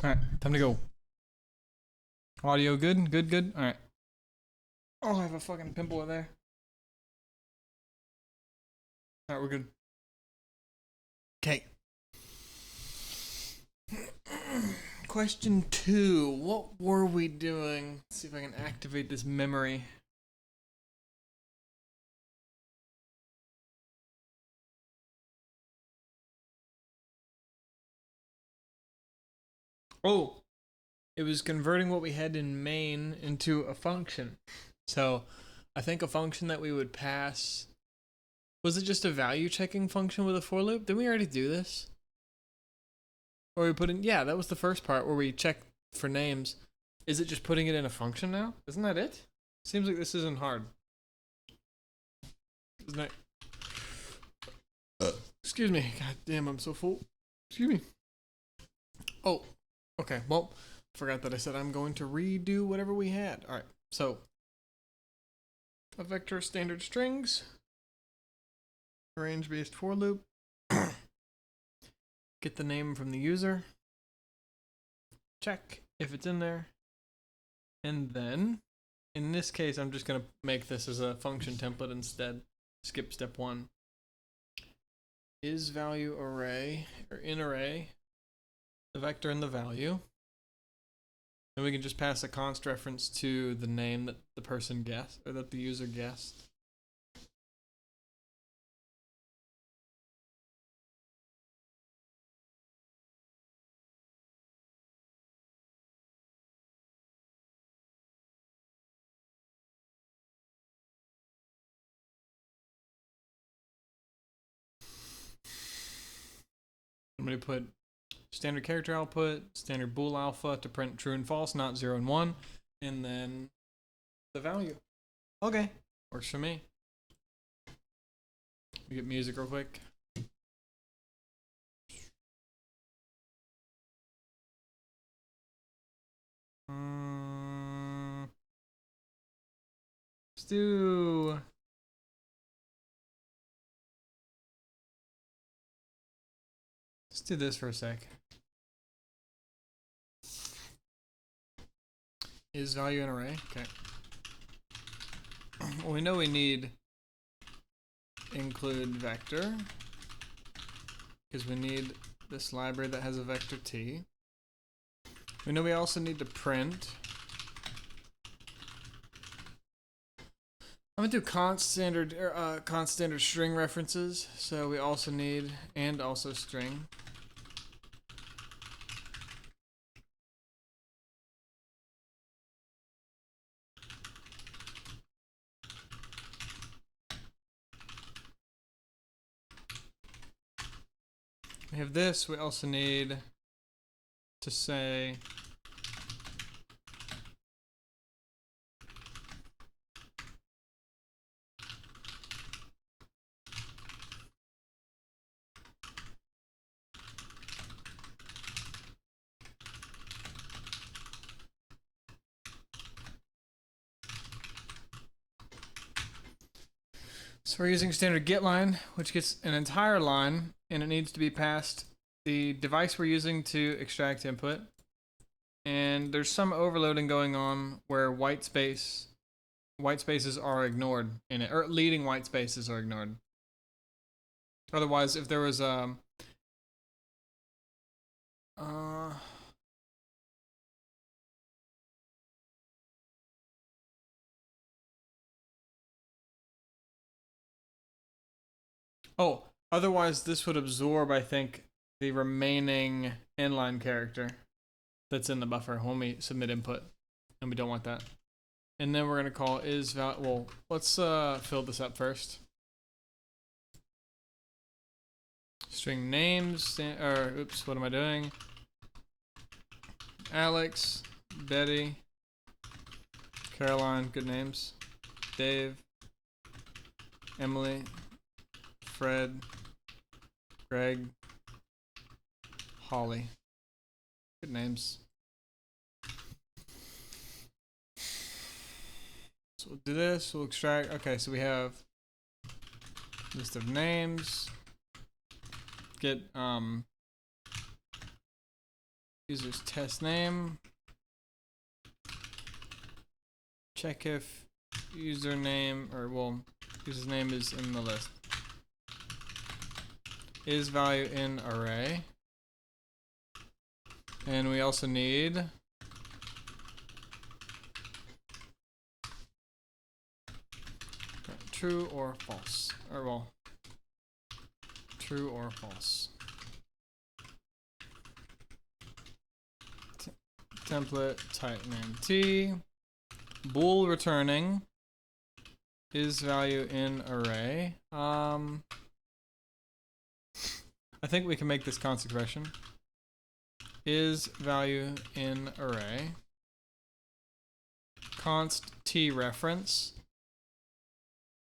Alright, time to go. Audio good? Good, good? Alright. Oh, I have a fucking pimple in there. Alright, we're good. Okay. Question 2. What were we doing? Let's see if I can activate this memory. Oh, it was converting what we had in main into a function. So, I think a function that we would pass. Was it just a value checking function with a for loop? Didn't we already do this? Or we put in. Yeah, that was the first part where we check for names. Is it just putting it in a function now? Isn't that it? Seems like this isn't hard. Isn't that. Excuse me. God damn, I'm so full. Excuse me. Oh, okay. Well, forgot that I said I'm going to redo whatever we had. All right. So, a vector standard strings, range based for loop, get the name from the user, check if it's in there, and then in this case, I'm just going to make this as a function template instead. Skip step 1. Is value array, or in array, the vector and the value. And we can just pass a const reference to the name that the person guessed, or that the user guessed. I'm going to put standard character output, standard bool alpha to print true and false, not 0 and 1, and then the value. Okay, works for me. We get music real quick. Let's do. Let's do this for a sec. Is value an array? Okay. Well, we know we need include vector because we need this library that has a vector t. We know we also need to print. I'm gonna do const standard string references. So we also need and also string. We have this. We also need to say so we're using standard get line, which gets an entire line, and it needs to be passed the device we're using to extract input. And there's some overloading going on where white spaces are ignored in it, or leading white spaces are ignored. Otherwise, if there was otherwise this would absorb, I think, the remaining inline character that's in the buffer when we submit input, and we don't want that. And then we're gonna call is val. Well, let's fill this up first. String names, or oops, what am I doing? Alex, Betty, Caroline, good names. Dave, Emily, Fred, Greg, Holly. Good names. So we'll do this, we'll extract. Okay, so we have list of names. Get user's test name. Check if username, or well, user's name is in the list. Is value in array. And we also need true or false, or well, true or false. Template type name T. Bool returning is value in array. I think we can make this const expression. Is value in array. Const T reference.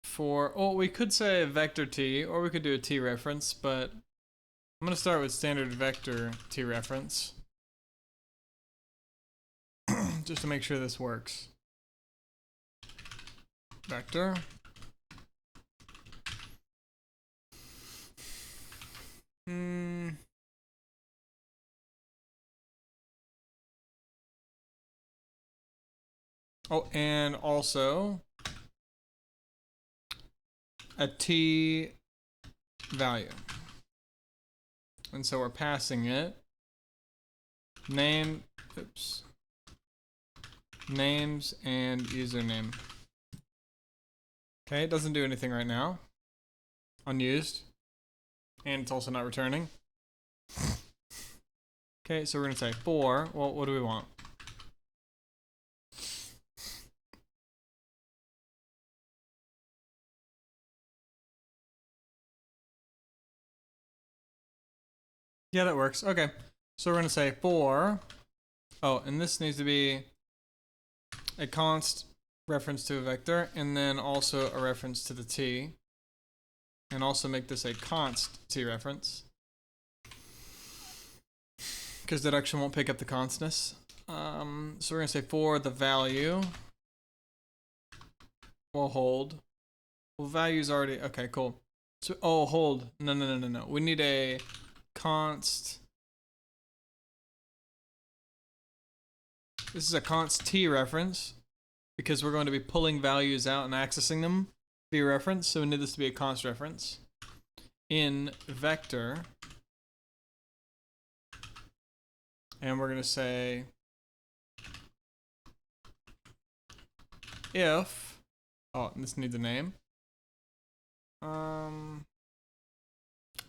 For, oh, we could say vector T, or we could do a T reference, but I'm going to start with standard vector T reference. Just to make sure this works. Vector. Oh, and also a T value. And so we're passing it name, oops, names and username. Okay, it doesn't do anything right now. Unused. And it's also not returning. Okay, so we're gonna say for, well, what do we want? Yeah, that works. Okay, so we're gonna say for, oh, and this needs to be a const reference to a vector, and then also a reference to the T, and also make this a const T reference, because deduction won't pick up the constness. So we're gonna say for the value will hold. Well, value's already, okay, cool. So, oh, hold, no. We need a const. This is a const T reference because we're going to be pulling values out and accessing them via reference. So we need this to be a const reference in vector. And we're going to say if, oh, this needs a name. Or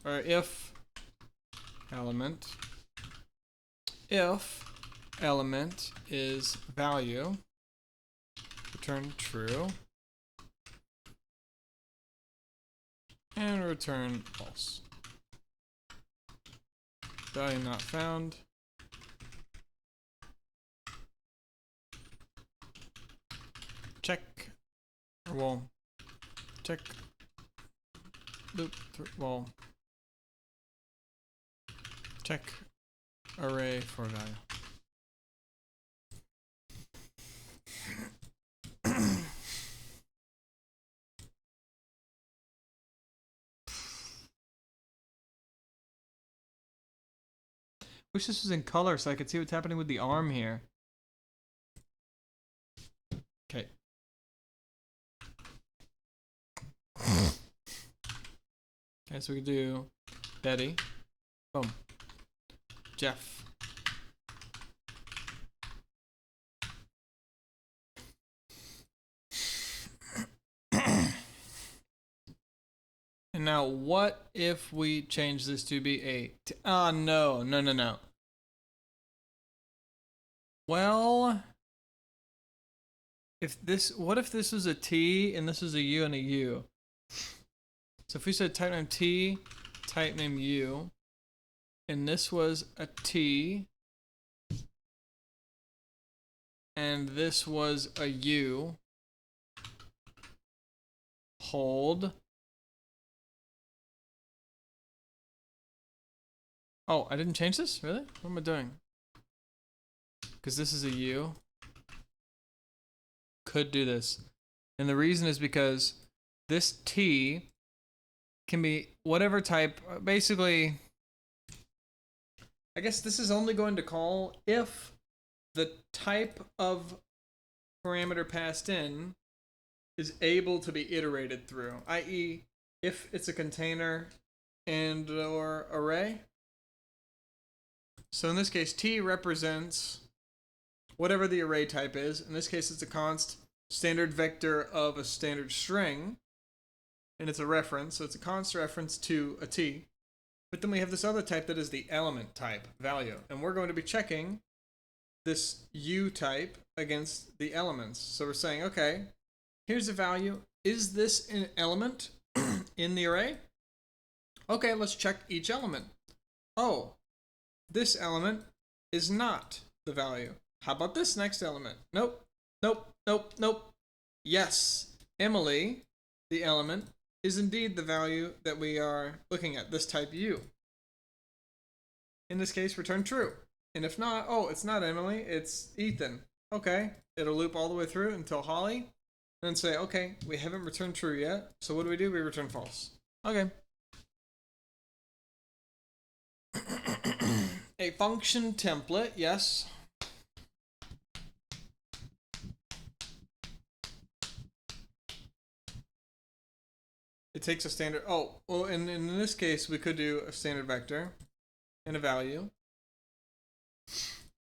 if element, if element is value, return true, and return false. Value not found. Check, well, check, loop, well, check array for value. Wish this was in color so I could see what's happening with the arm here. Okay. Okay, so we can do Betty. Boom. Jeff. And now, what if we change this to be a no. Well, if this, what if this was a T and this was a U and a U? So if we said type name T, type name U, and this was a T, and this was a U, hold. Oh, I didn't change this? Really? What am I doing? Because this is a U. Could do this. And the reason is because this T can be whatever type. Basically, I guess this is only going to call if the type of parameter passed in is able to be iterated through, i.e., if it's a container and or array. So in this case, T represents whatever the array type is. In this case, it's a const standard vector of a standard string, and it's a reference, so it's a const reference to a T. But then we have this other type that is the element type value, and we're going to be checking this U type against the elements. So we're saying, okay, here's the value. Is this an element in the array? Okay, let's check each element. Oh, this element is not the value. How about this next element? Nope, nope, nope, nope. Yes, Emily, the element, is indeed the value that we are looking at, this type U. In this case, return true. And if not, oh, it's not Emily, it's Ethan. Okay, it'll loop all the way through until Holly, and then say, okay, we haven't returned true yet, so what do? We return false. Okay. A function template, yes. It takes a standard, oh, well, in this case, we could do a standard vector and a value.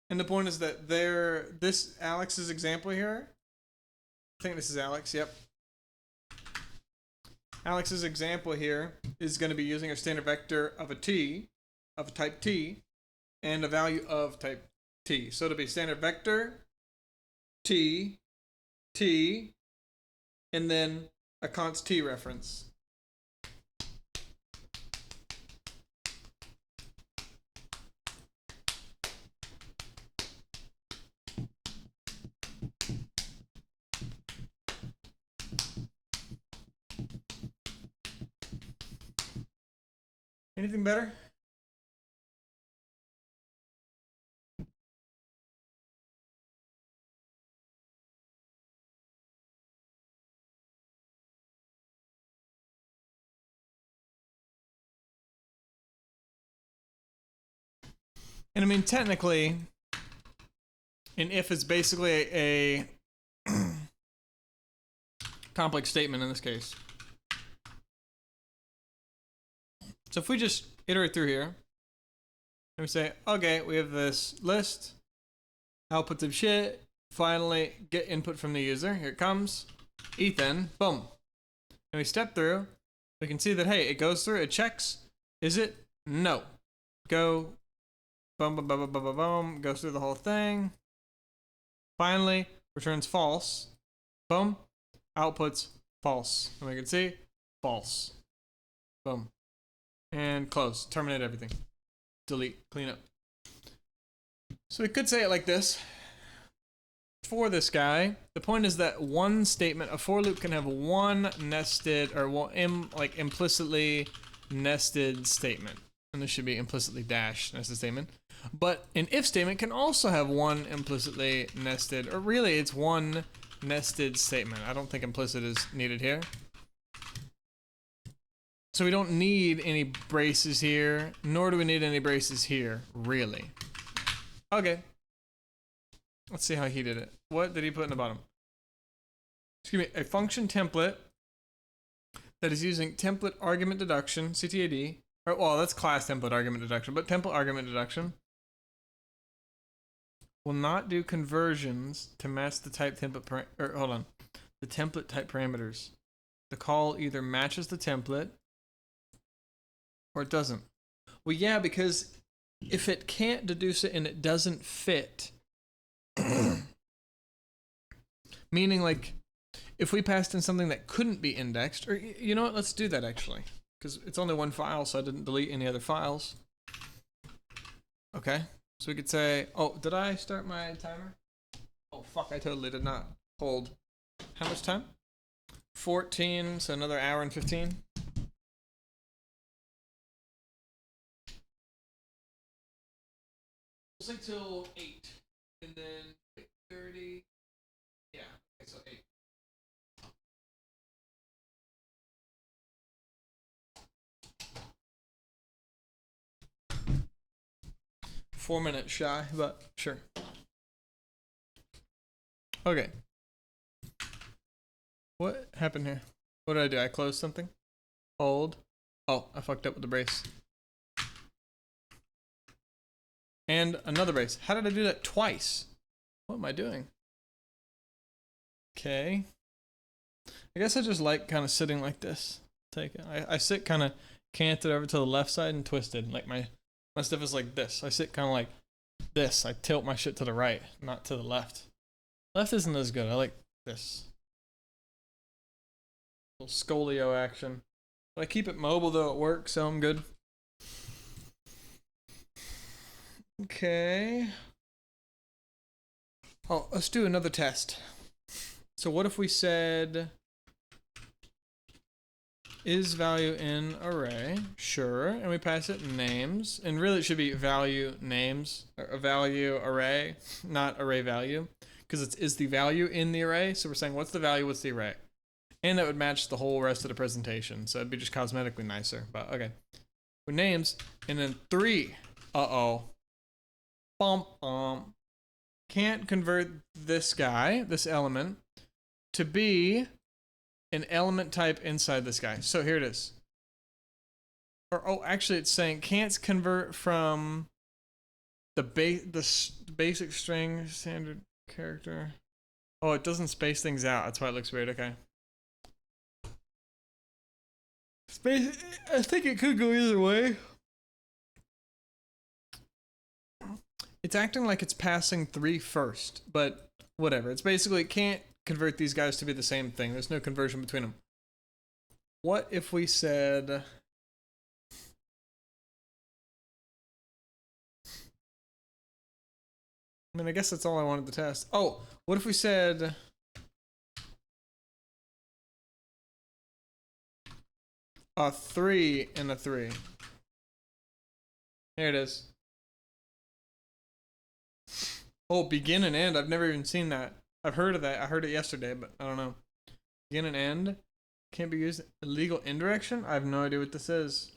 And the point is that this Alex's example here, I think this is Alex, yep. Alex's example here is going to be using a standard vector of a T, of a type T, and a value of type T. So it'll be standard vector, T, T, and then a const T reference. Anything better? And I mean, technically, an if is basically a complex statement in this case. So if we just iterate through here, and we say, okay, we have this list, output some shit, finally get input from the user, here it comes, Ethan, boom. And we step through, we can see that, hey, it goes through, it checks, is it? No. Go, boom, boom, boom, boom, boom, boom, boom, goes through the whole thing, finally returns false, boom, outputs false. And we can see, false, boom. And close, terminate everything. Delete, clean up. So we could say it like this. For this guy, the point is that one statement, a for loop can have one nested or one like implicitly nested statement. And this should be implicitly dash nested statement. But an if statement can also have one implicitly nested, or really it's one nested statement. I don't think implicit is needed here. So we don't need any braces here, nor do we need any braces here, really. Okay. Let's see how he did it. What did he put in the bottom? Excuse me, a function template that is using template argument deduction, CTAD, or well, that's class template argument deduction, but template argument deduction will not do conversions to match the type template, the template type parameters. The call either matches the template or it doesn't. Well, yeah, because if it can't deduce it and it doesn't fit, meaning like if we passed in something that couldn't be indexed, or you know what, let's do that actually, because it's only one file, so I didn't delete any other files. Okay, so we could say, oh, did I start my timer? Oh fuck, I totally did not. Hold. How much time? 14, so another hour and 15. We'll say till 8, and then 8:30. Yeah, okay, so 8. 4 minutes shy, but sure. Okay. What happened here? What did I do? I closed something? Hold. Oh, I fucked up with the brace. And another brace. How did I do that twice? What am I doing? Okay. I guess I just like kind of sitting like this. I sit kind of canted over to the left side and twisted. Like my stuff is like this. I sit kind of like this. I tilt my shit to the right, not to the left. Left isn't as good. I like this. Little scolio action. But I keep it mobile though at work, so I'm good. Okay. Oh, let's do another test. So what if we said is value in array? Sure. And we pass it names. And really it should be value names, or value array, not array value. Because it's is the value in the array. So we're saying what's the value, what's the array? And that would match the whole rest of the presentation. So it'd be just cosmetically nicer. But okay. With names, and then 3. Uh-oh. Can't convert this guy, this element, to be an element type inside this guy. So here it is. Or oh, actually it's saying can't convert from the basic string standard character. Oh, it doesn't space things out. That's why it looks weird. Okay. I think it could go either way. It's acting like it's passing 3 first, but whatever. It's basically it can't convert these guys to be the same thing. There's no conversion between them. What if we said I mean, I guess that's all I wanted to test. Oh, what if we said a 3 and a 3? Here it is. Oh, begin and end. I've never even seen that. I've heard of that. I heard it yesterday, but I don't know. Begin and end can't be used. Illegal indirection? I have no idea what this is.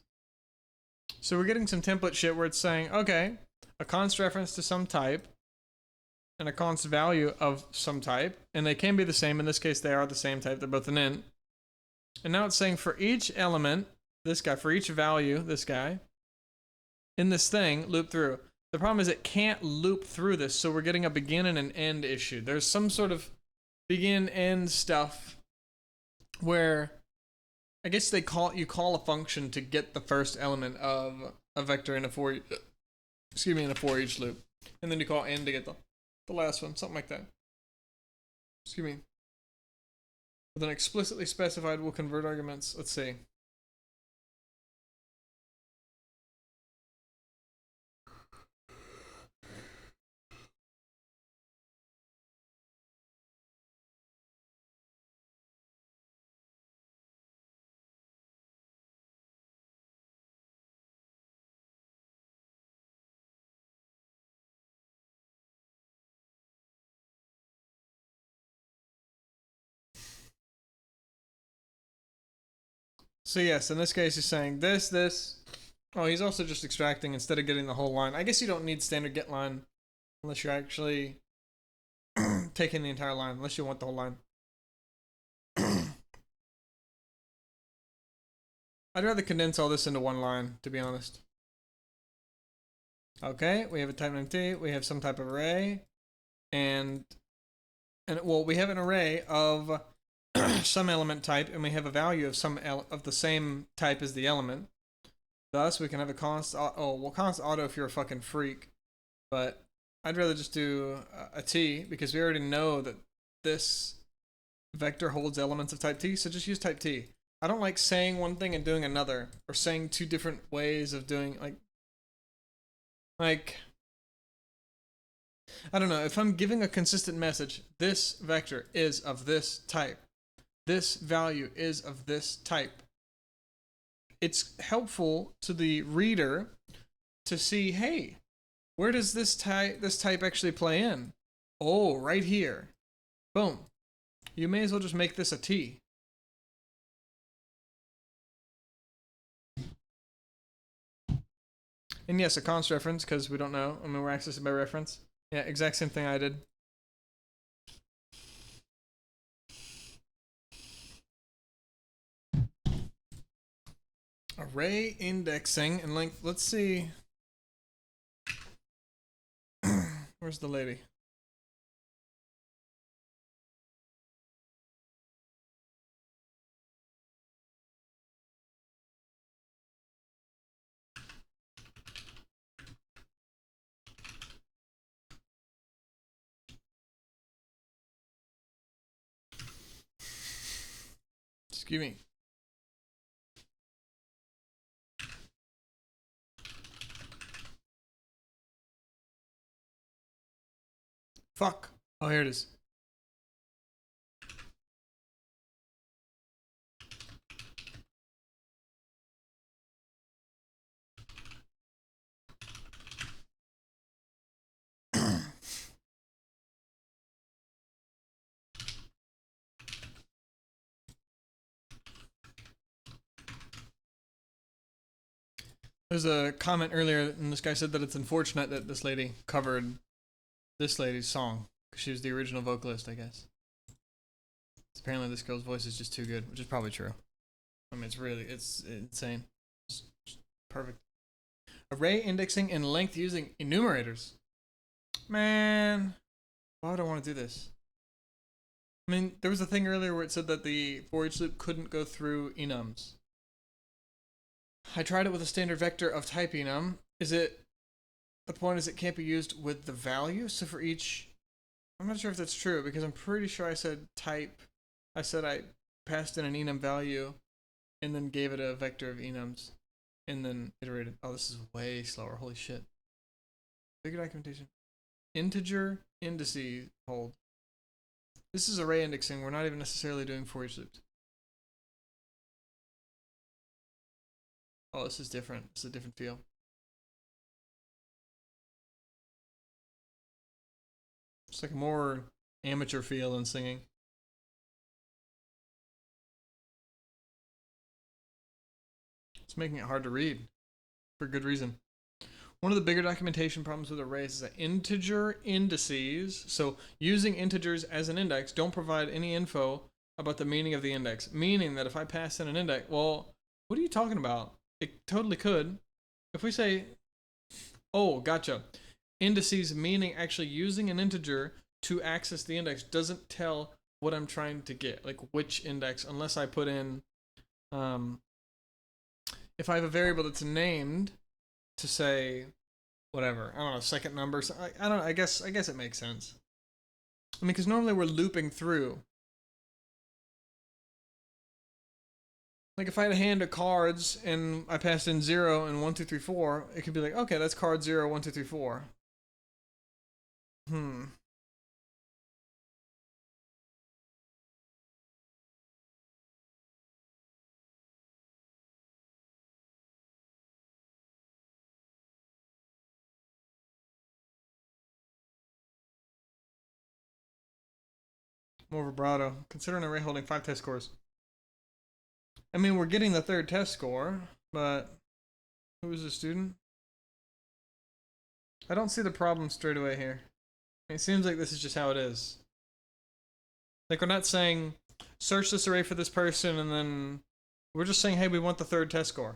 So we're getting some template shit where it's saying, okay, a const reference to some type and a const value of some type, and they can be the same. In this case, they are the same type. They're both an int. And now it's saying for each element, this guy, for each value, this guy, in this thing, loop through. The problem is it can't loop through this, so we're getting a begin and an end issue. There's some sort of begin-end stuff where I guess you call a function to get the first element of a vector in a for each loop, and then you call end to get the last one, something like that. Excuse me. With an explicitly specified will convert arguments. Let's see. So yes, in this case he's saying this. Oh, he's also just extracting instead of getting the whole line. I guess you don't need standard get line unless you're actually taking the entire line, unless you want the whole line. I'd rather condense all this into one line, to be honest. Okay, we have a type name T, we have some type of array, and well, we have an array of some element type, and we have a value of some of the same type as the element. Thus, we can have a const. Const auto if you're a fucking freak, but I'd rather just do a T because we already know that this vector holds elements of type T, so just use type T. I don't like saying one thing and doing another, or saying two different ways of doing like I don't know, if I'm giving a consistent message, this vector is of this type. This value is of this type. It's helpful to the reader to see, hey, where does this type actually play in? Oh, right here. Boom. You may as well just make this a T. And yes, a const reference, because we don't know. I mean, we're accessing by reference. Yeah, exact same thing I did. Array indexing and length. Let's see. Where's the lady? Excuse me. Fuck. Oh, here it is. There's a comment earlier, and this guy said that it's unfortunate that this lady covered this lady's song because she was the original vocalist, I guess. Apparently, this girl's voice is just too good, which is probably true. I mean, it's insane. It's perfect. Array indexing and length using enumerators. Man, why would I want to do this? I mean, there was a thing earlier where it said that the for each loop couldn't go through enums. I tried it with a standard vector of type enum. The point is it can't be used with the value? So for each, I'm not sure if that's true because I'm pretty sure I said type. I said I passed in an enum value and then gave it a vector of enums and then iterated. Oh, this is way slower. Holy shit. Bigger documentation. Integer indices hold. This is array indexing. We're not even necessarily doing for each loops. Oh, this is different. It's a different feel. It's like more amateur feel than singing. It's making it hard to read for good reason. One of the bigger documentation problems with arrays is that integer indices, so using integers as an index, don't provide any info about the meaning of the index. Meaning that if I pass in an index, well, what are you talking about? It totally could. If we say, oh, gotcha. Indices meaning actually using an integer to access the index doesn't tell what I'm trying to get, like which index, unless I put in, if I have a variable that's named to say, whatever, I don't know, second number. So I don't know, I guess it makes sense. I mean, because normally we're looping through. Like if I had a hand of cards and I passed in 0 and 1, 2, 3, 4, it could be like, okay, that's card 0, 1, 2, 3, 4. More vibrato. Consider an array holding 5 test scores. I mean, we're getting the third test score, but who is the student? I don't see the problem straight away here. It seems like this is just how it is. Like, we're not saying, search this array for this person, and then we're just saying, hey, we want the third test score.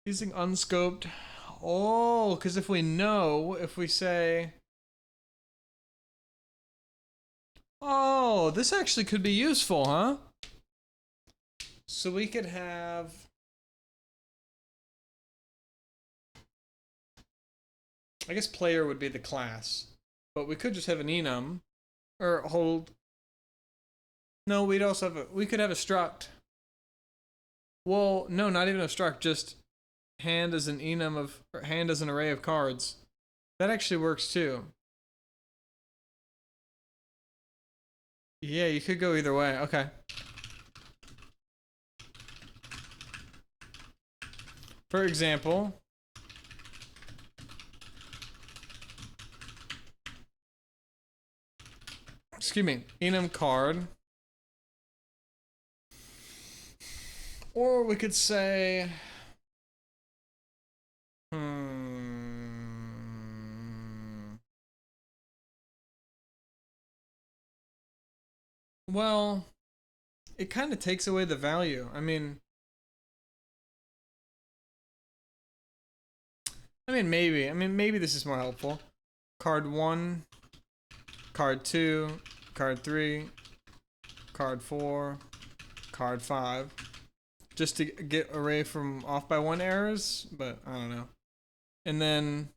Using unscoped. Oh, because if we say, oh, this actually could be useful, huh? So we could have, I guess player would be the class, but we could just have an enum, or hold. No, we'd also have we could have a struct. Well, no, not even a struct, just hand as an enum of, or hand as an array of cards. That actually works too. Yeah, you could go either way. Okay. For example, excuse me, enum card Or we could say, well, it kind of takes away the value. Maybe. Maybe this is more helpful. Card 1, card 2, card 3, card 4, card 5. Just to get array from off by 1 errors, but I don't know. And then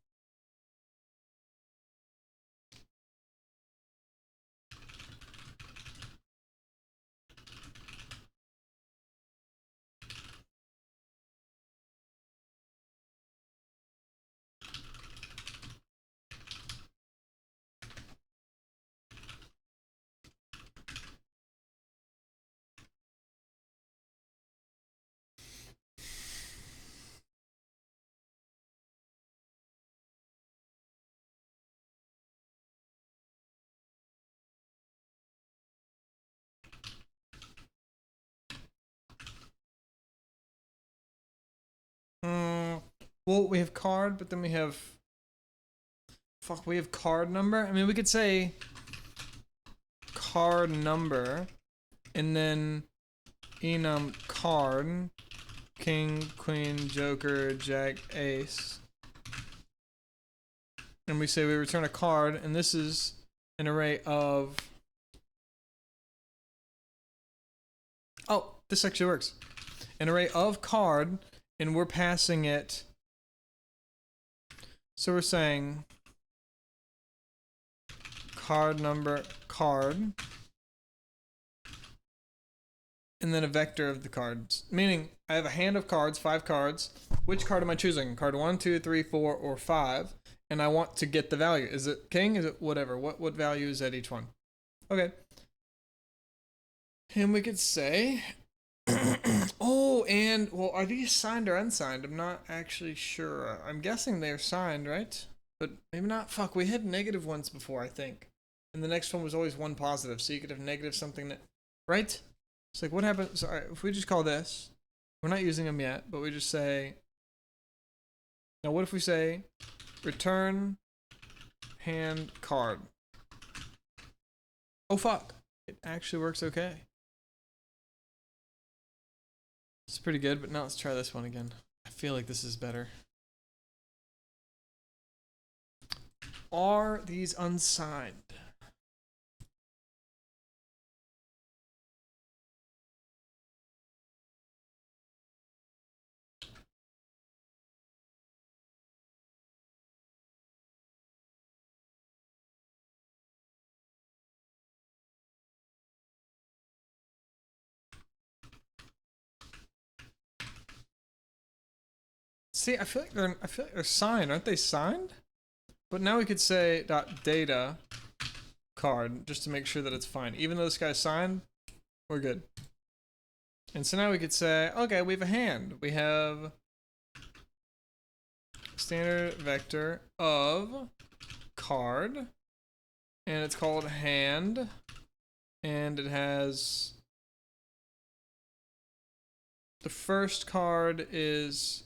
well, we have card, but then we have we have card number. We could say card number and then enum card, king, queen, joker, jack, ace. And we say we return a card, and this is an array of... Oh, this actually works. An array of card, and we're passing it... So we're saying card number, card, and then a vector of the cards. Meaning, I have a hand of cards, 5 cards. Which card am I choosing? Card 1, 2, 3, 4, or 5. And I want to get the value. Is it king? Is it whatever? What value is at each one? Okay. And we could say... oh, and, well, are these signed or unsigned? I'm not actually sure. I'm guessing they're signed, right? But maybe not. Fuck, we had negative ones before, I think. And the next one was always one positive, so you could have negative something that... Right? It's like, what happens... So, if we just call this... We're not using them yet, but we just say... Now, what if we say... Return... Hand card. Oh, fuck. It actually works okay. It's pretty good, but now let's try this one again. I feel like this is better. Are these unsigned? See, I feel like they're signed. Aren't they signed? But now we could say .data card just to make sure that it's fine. Even though this guy's signed, we're good. And so now we could say, okay, we have a hand. We have standard vector of card, and it's called hand, and it has the first card is,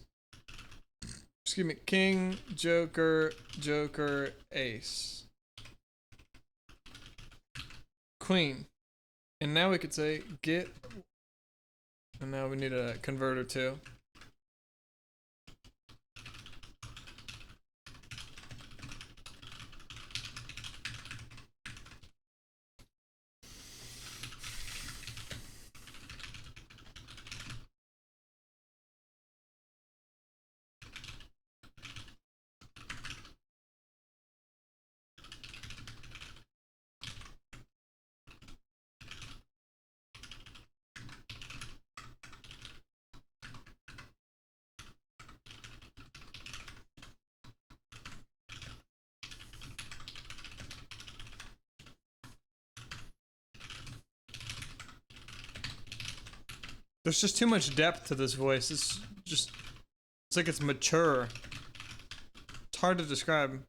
excuse me, king, joker, joker, ace, queen. And now we could say get, and now we need a converter too. There's just too much depth to this voice. It's like it's mature. It's hard to describe.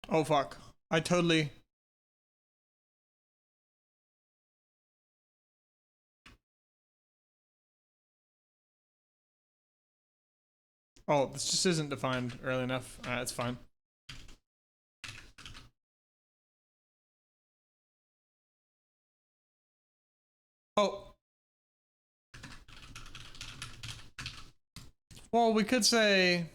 Oh fuck. I totally... Oh, this just isn't defined early enough. It's fine. Oh. Well, we could say...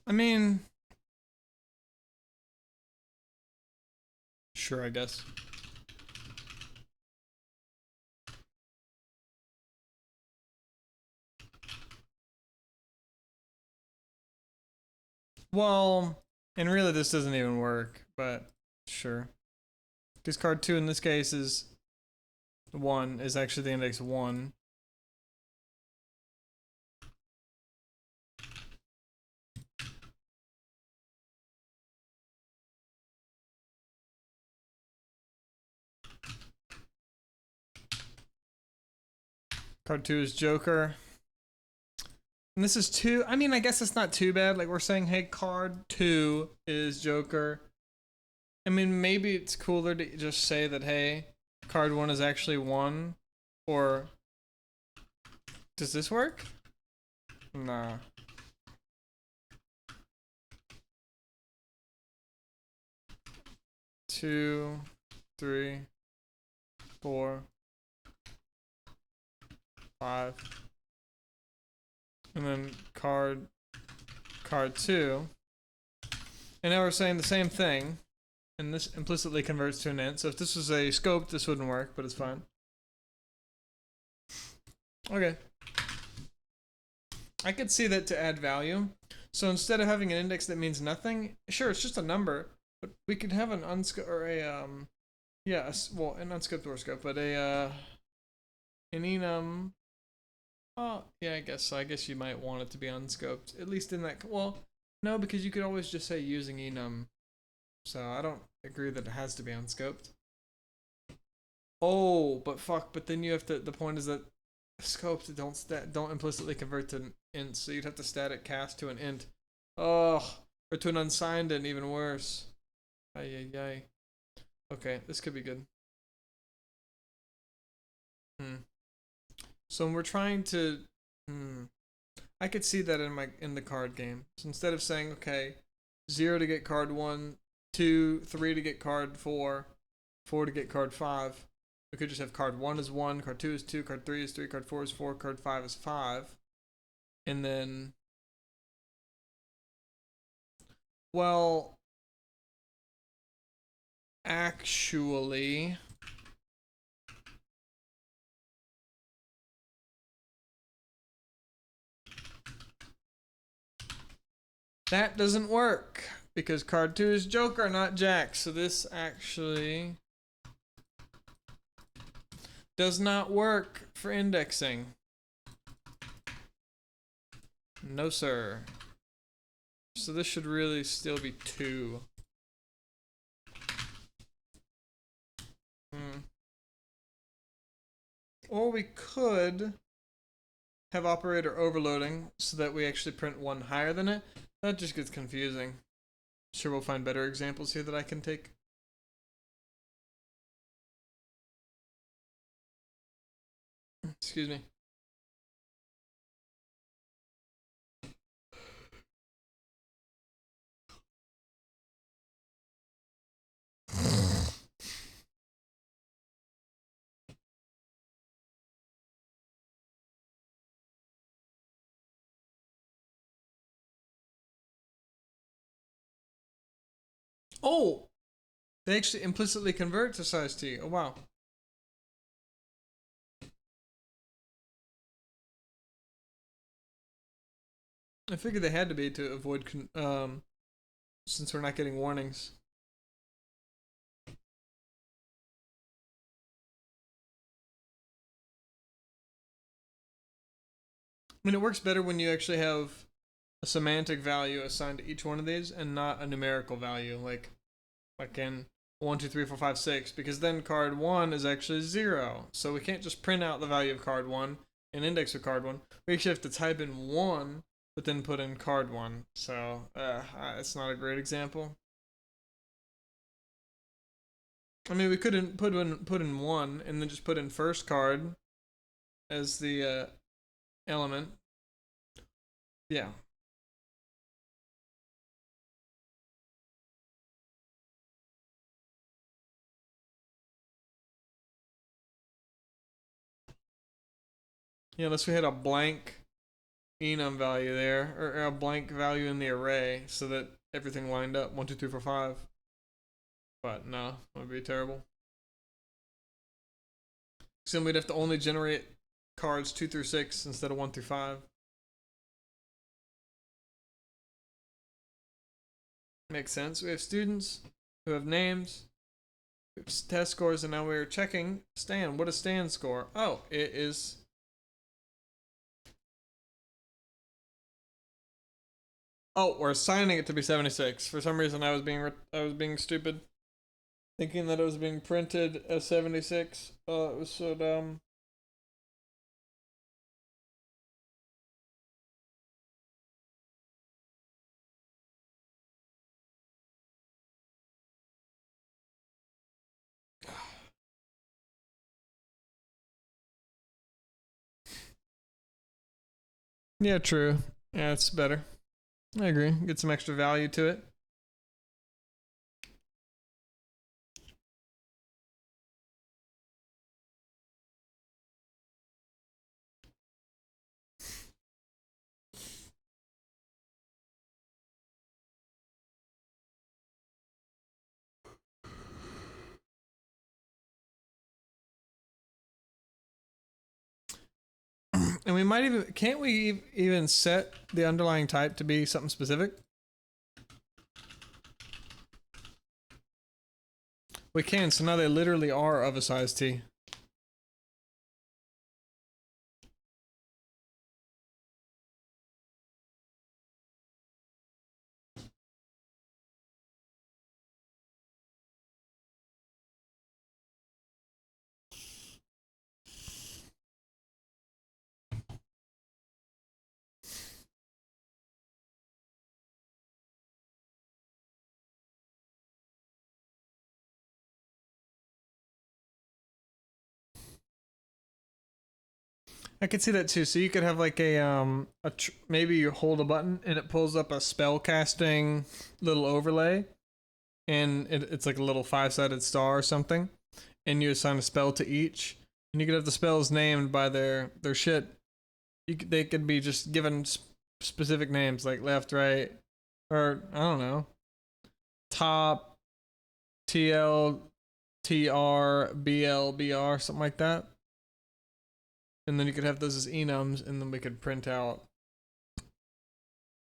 I mean... Sure, I guess. Well, and really this doesn't even work, but sure. Because card 2 in this case is 1, is actually the index 1. Card 2 is Joker. And this is 2. I mean, I guess it's not too bad. Like, we're saying, hey, card 2 is Joker. I mean, maybe it's cooler to just say that, hey, card 1 is actually 1. Or... Does this work? Nah. Two, 3, 4, 5. And then card 2. And now we're saying the same thing. And this implicitly converts to an int. So if this was a scope, this wouldn't work, but it's fine. Okay. I could see that to add value. So instead of having an index that means nothing, sure, it's just a number, but we could have an unscoped or a yeah, well, an unscoped or scope, but a an enum. Oh, yeah, I guess so. I guess you might want it to be unscoped, at least in that. Well, no, because you could always just say using enum. So I don't agree that it has to be unscoped. Oh, but fuck, but then you have to. The point is that scoped don't implicitly convert to an int, so you'd have to static cast to an int. Oh, or to an unsigned int, even worse. Ay ay ay. Okay, this could be good. So when we're trying to, I could see that in the card game. So instead of saying okay, 0 to get card 1, 2, 3 to get card 4, 4 to get card 5. We could just have card 1 is 1, card 2 is 2, card 3 is 3, card 4 is 4, card 5 is 5. And then, well, actually, that doesn't work because card 2 is Joker, not Jack. So this actually does not work for indexing. No, sir. So this should really still be 2. Or we could have operator overloading so that we actually print 1 higher than it. That just gets confusing. Sure, we'll find better examples here that I can take. Excuse me. Oh! They actually implicitly convert to size t. Oh wow. I figured they had to be to avoid since we're not getting warnings. I mean, it works better when you actually have a semantic value assigned to each one of these and not a numerical value like in 1, 2, 3, 4, 5, 6, because then card 1 is actually 0. So we can't just print out the value of card 1 and index of card 1. We actually have to type in 1, but then put in card 1. So it's not a great example. I mean, we couldn't put in 1 and then just put in first card as the element. Yeah. Yeah, unless we had a blank enum value there, or a blank value in the array, so that everything lined up 1, 2, 3, 4, 5. But no, that would be terrible. So then we'd have to only generate cards 2 through 6 instead of 1 through 5. Makes sense. We have students who have names, we have test scores, and now we're checking Stan. What is Stan's score? Oh, it is. Oh, we're assigning it to be 76. For some reason, I was being stupid, thinking that it was being printed as 76. Oh, it was so dumb. Yeah, true. Yeah, it's better. I agree. Get some extra value to it. And we might even can't we even set the underlying type to be something specific? We can, so now they literally are of a size T. I could see that too. So you could have like maybe you hold a button and it pulls up a spell casting little overlay, and it's like a little 5-sided star or something, and you assign a spell to each, and you could have the spells named by their shit. They could be just given specific names like left, right, or I don't know, top, TL, TR, BL, BR, something like that. And then you could have those as enums, and then we could print out,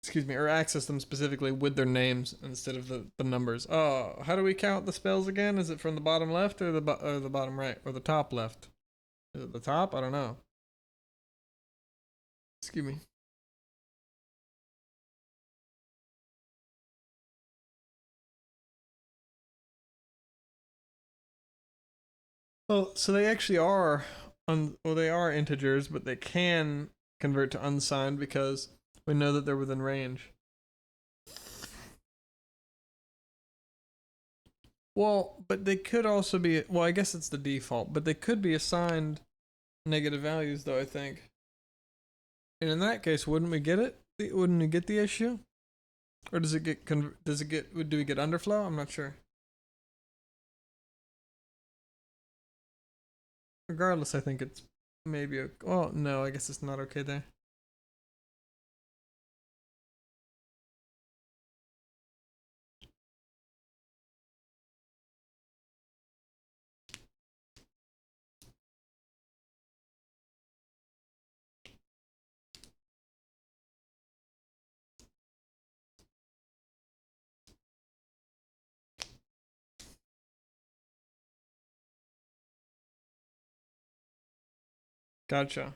excuse me, or access them specifically with their names instead of the numbers. Oh, how do we count the spells again? Is it from the bottom left or the bottom right or the top left? Is it the top? I don't know. Excuse me. Well, so they actually are they are integers, but they can convert to unsigned because we know that they're within range. Well, but they could also be, well, I guess it's the default, but they could be assigned negative values though, I think. And in that case, wouldn't we get it? Wouldn't we get the issue? Or does it get do we get underflow? I'm not sure. Regardless, I think it's maybe oh no, I guess it's not okay there. Gotcha.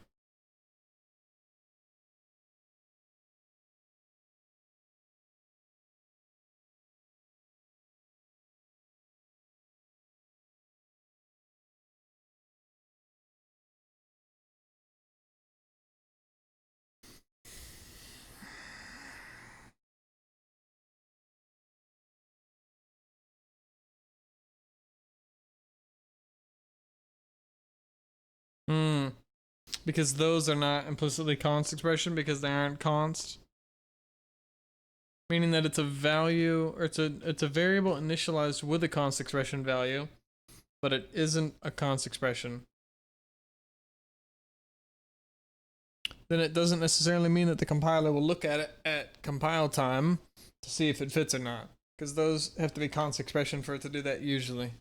Hmm. Because those are not implicitly const expression because they aren't const. Meaning that it's a value or it's a variable initialized with a const expression value, but it isn't a const expression. Then it doesn't necessarily mean that the compiler will look at it at compile time to see if it fits or not. Because those have to be const expression for it to do that usually.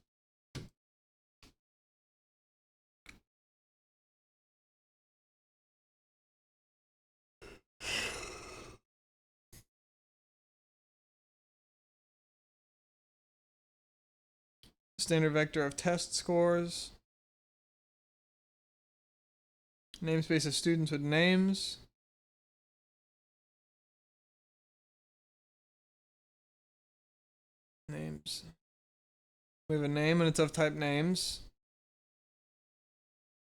Standard vector of test scores. Namespace of students with names. Names. We have a name and it's of type names.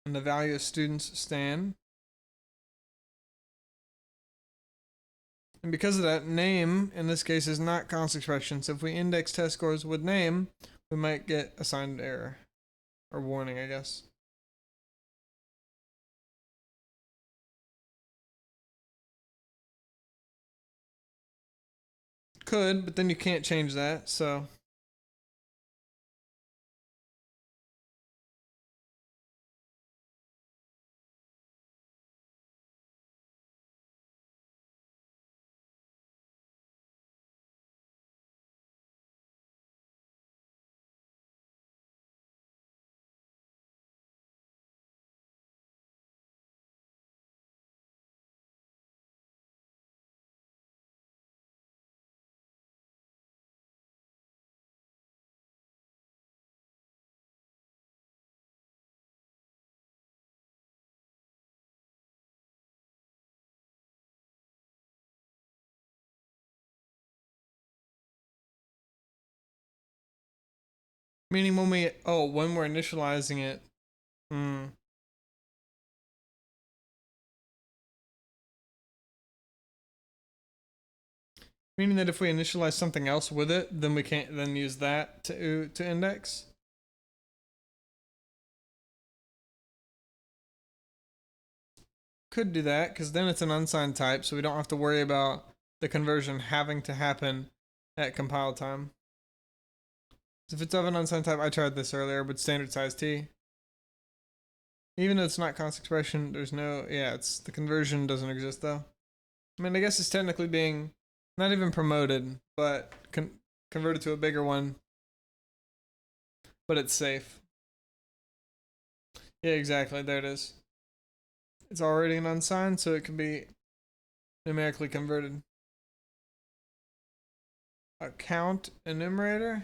And the value of students stan. And because of that, name in this case is not const expression. So if we index test scores with name, we might get assigned error. Or warning, I guess. Could, but then you can't change that, so. Meaning when we're initializing it. Meaning that if we initialize something else with it, then we can't then use that to index. Could do that because then it's an unsigned type, so we don't have to worry about the conversion having to happen at compile time. If it's of an unsigned type, I tried this earlier with standard size t. Even though it's not const expression, there's no it's the conversion doesn't exist though. I mean, I guess it's technically being not even promoted, but converted to a bigger one. But it's safe. Yeah, exactly. There it is. It's already an unsigned, so it can be numerically converted. A count enumerator.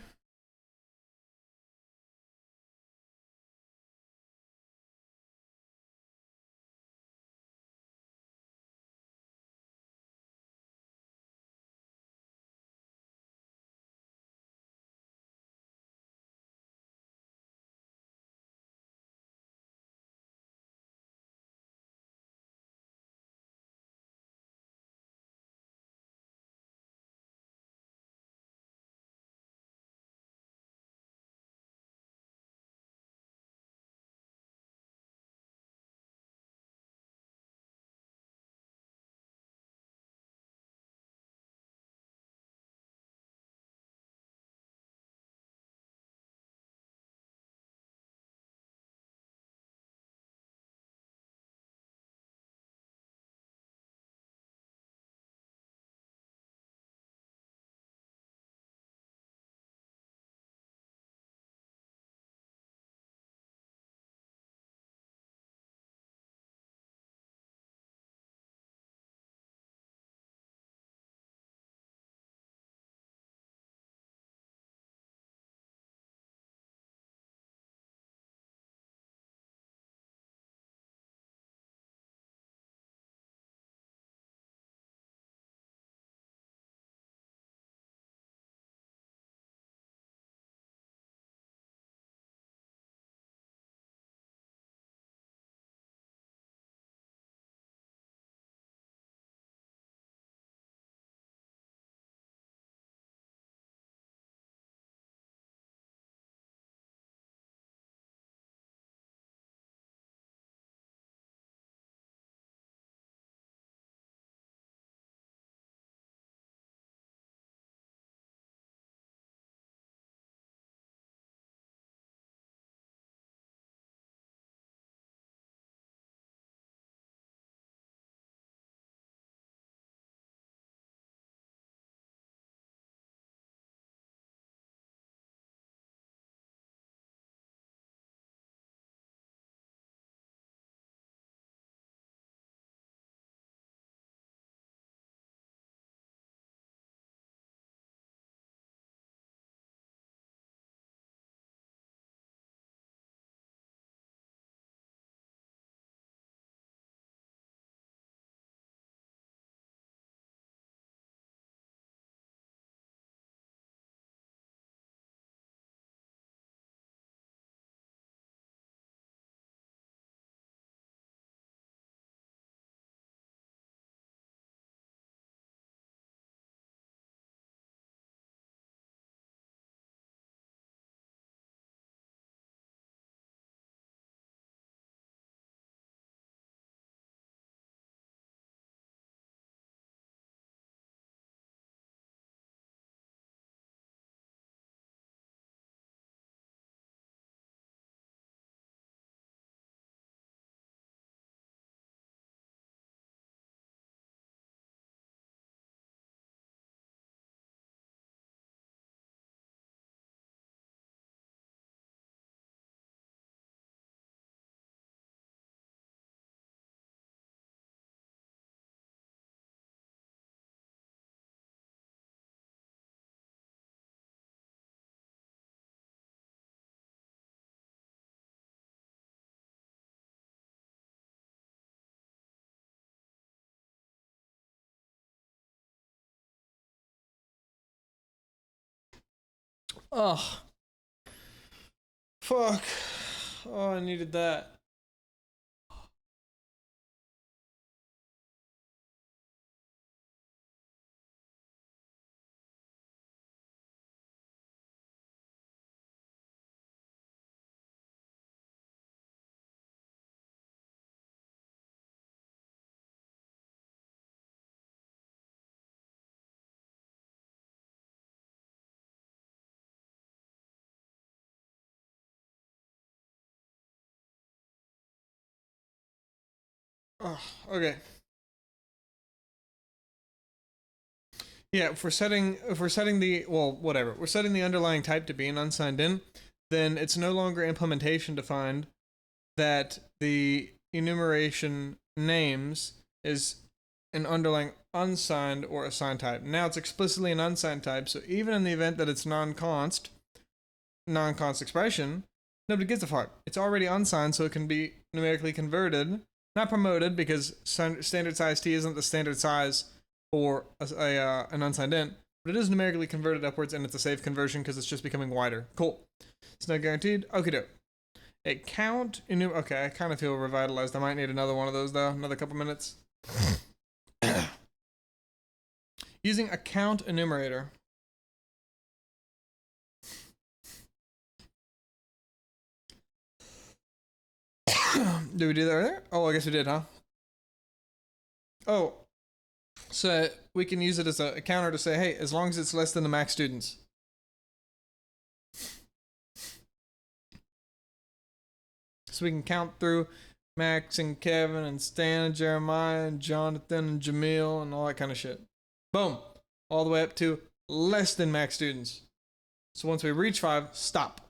Oh, fuck. Oh, I needed that. Oh, okay. Yeah, if we're setting the well, whatever. We're setting the underlying type to be an unsigned in, then it's no longer implementation defined that the enumeration names is an underlying unsigned or assigned type. Now it's explicitly an unsigned type, so even in the event that it's non-const expression, nobody gives a fuck. It's already unsigned, so it can be numerically converted, not promoted, because standard size t isn't the standard size for an unsigned int, but it is numerically converted upwards, and it's a safe conversion because it's just becoming wider. Cool. It's not guaranteed. Okay, doke. A count okay, I kind of feel revitalized. I might need another one of those though. Another couple minutes. Using a count enumerator. Did we do that earlier? Oh, I guess we did, huh? Oh, so we can use it as a counter to say, hey, as long as it's less than the max students. So we can count through Max and Kevin and Stan and Jeremiah and Jonathan and Jamil and all that kind of shit. Boom. All the way up to less than max students. So once we reach 5, stop.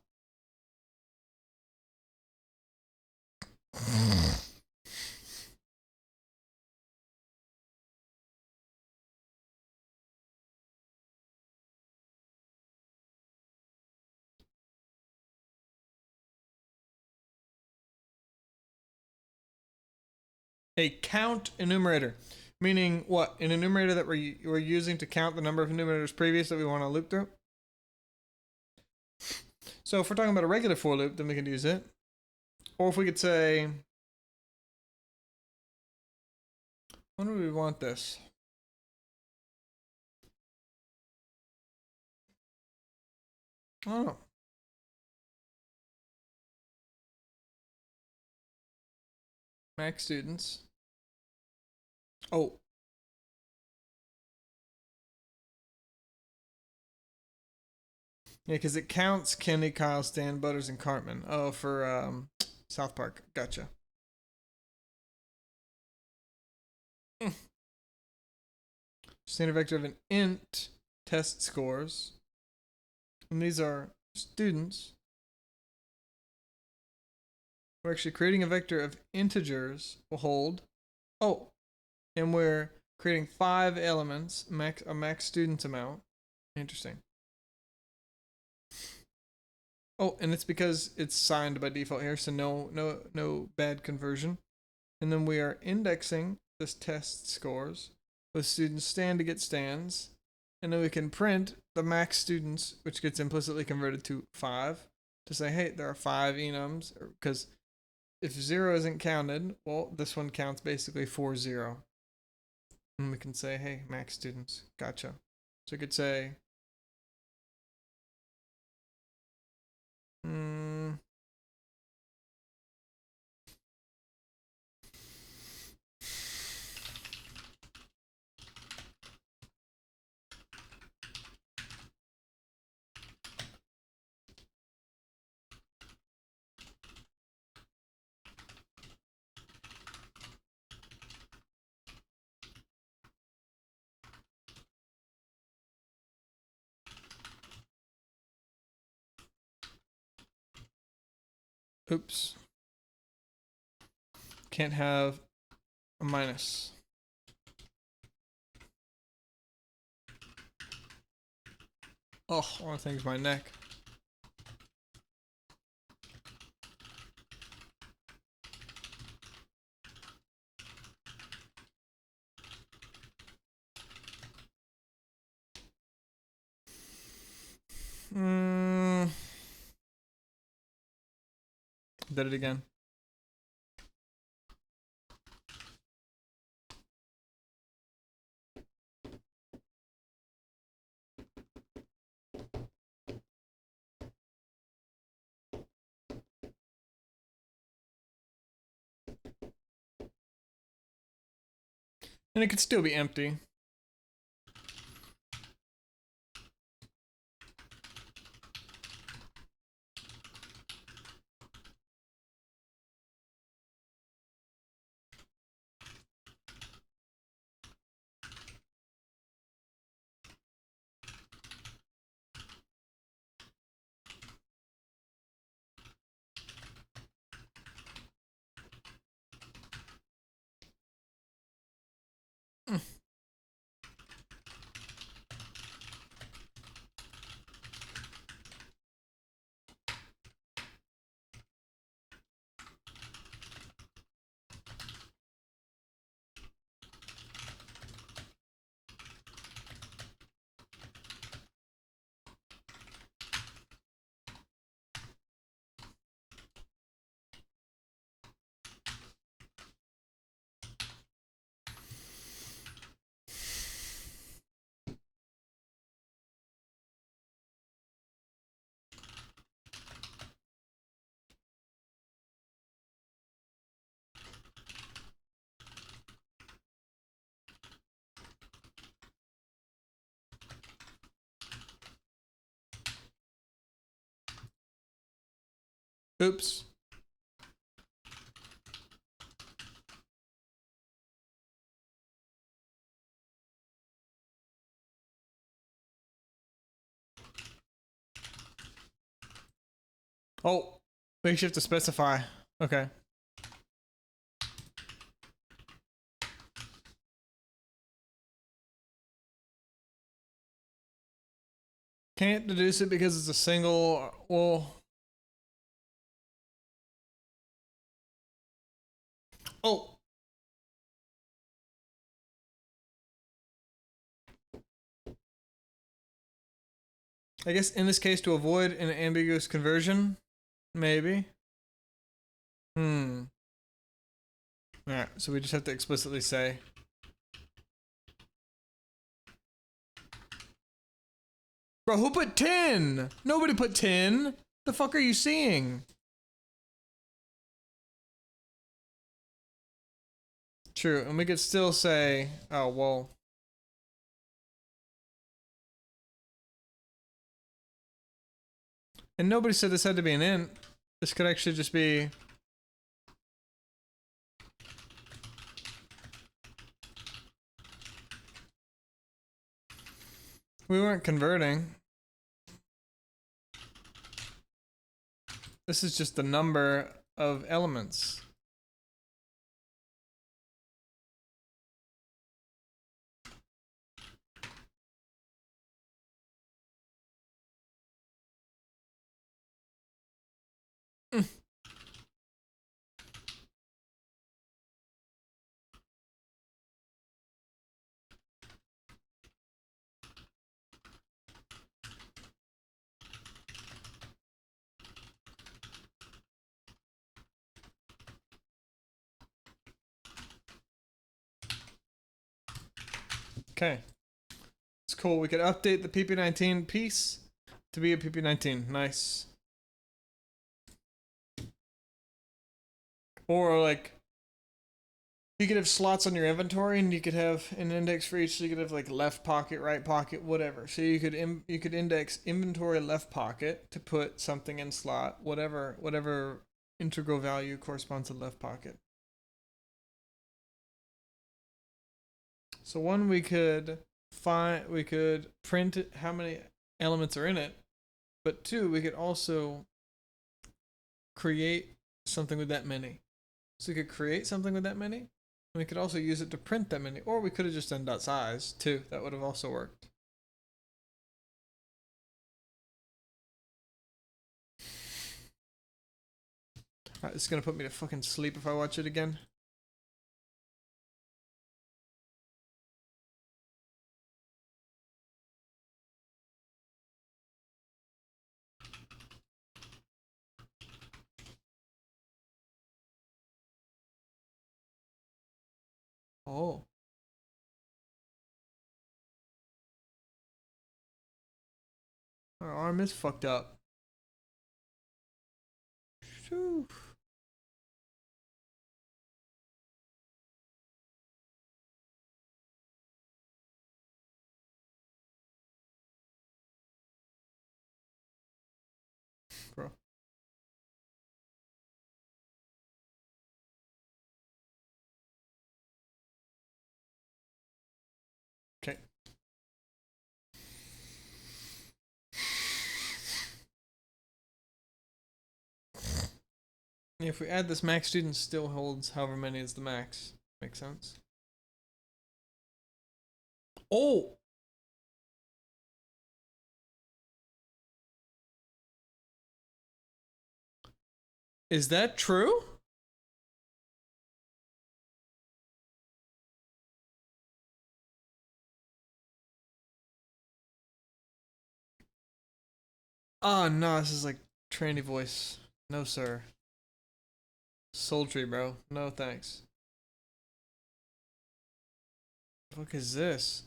A count enumerator. Meaning what? An enumerator that we're using to count the number of enumerators previous that we want to loop through? So if we're talking about a regular for loop, then we can use it. Or if we could say, when do we want this? I don't know. Max students. Oh. Yeah, because it counts Kenny, Kyle, Stan, Butters, and Cartman. Oh, for South Park. Gotcha. Standard vector of an int test scores. And these are students. We're actually creating a vector of integers. We'll hold. Oh, and we're creating 5 elements, a max students amount. Interesting. Oh, and it's because it's signed by default here, so no bad conversion. And then we are indexing this test scores with students stand to get stands. And then we can print the max students, which gets implicitly converted to 5, to say, hey, there are 5 enums, because if 0 isn't counted, well, this one counts basically for 0. And we can say, hey, max students. Gotcha. So we could say, oops. Can't have a minus. Oh, one thing's my neck. Did it again. And it could still be empty. Oops. Oh, we should have to specify. Okay. Can't deduce it because it's a single, well. Oh. I guess in this case to avoid an ambiguous conversion, maybe. Alright, so we just have to explicitly say. Bro, who put 10? Nobody put 10. The fuck are you seeing? True, and we could still say, oh, well. And nobody said this had to be an int. This could actually just be. We weren't converting. This is just the number of elements. Okay. It's cool. We could update the PP19 piece to be a PP19. Nice. Or like, you could have slots on your inventory, and you could have an index for each. So you could have like left pocket, right pocket, whatever. So you could index inventory left pocket to put something in slot, whatever integral value corresponds to left pocket. So one, we could print how many elements are in it, but two, we could also create something with that many. So we could create something with that many, and we could also use it to print that many, or we could have just done .size too. That would have also worked. Alright, it's gonna put me to fucking sleep if I watch it again. Oh. Our arm is fucked up. Shoo. Bro. Okay. If we add this, max student still holds however many is the max. Makes sense. Oh! Is that true? Oh no, this is like tranny voice. No sir. Sultry, bro. No thanks. The fuck is this?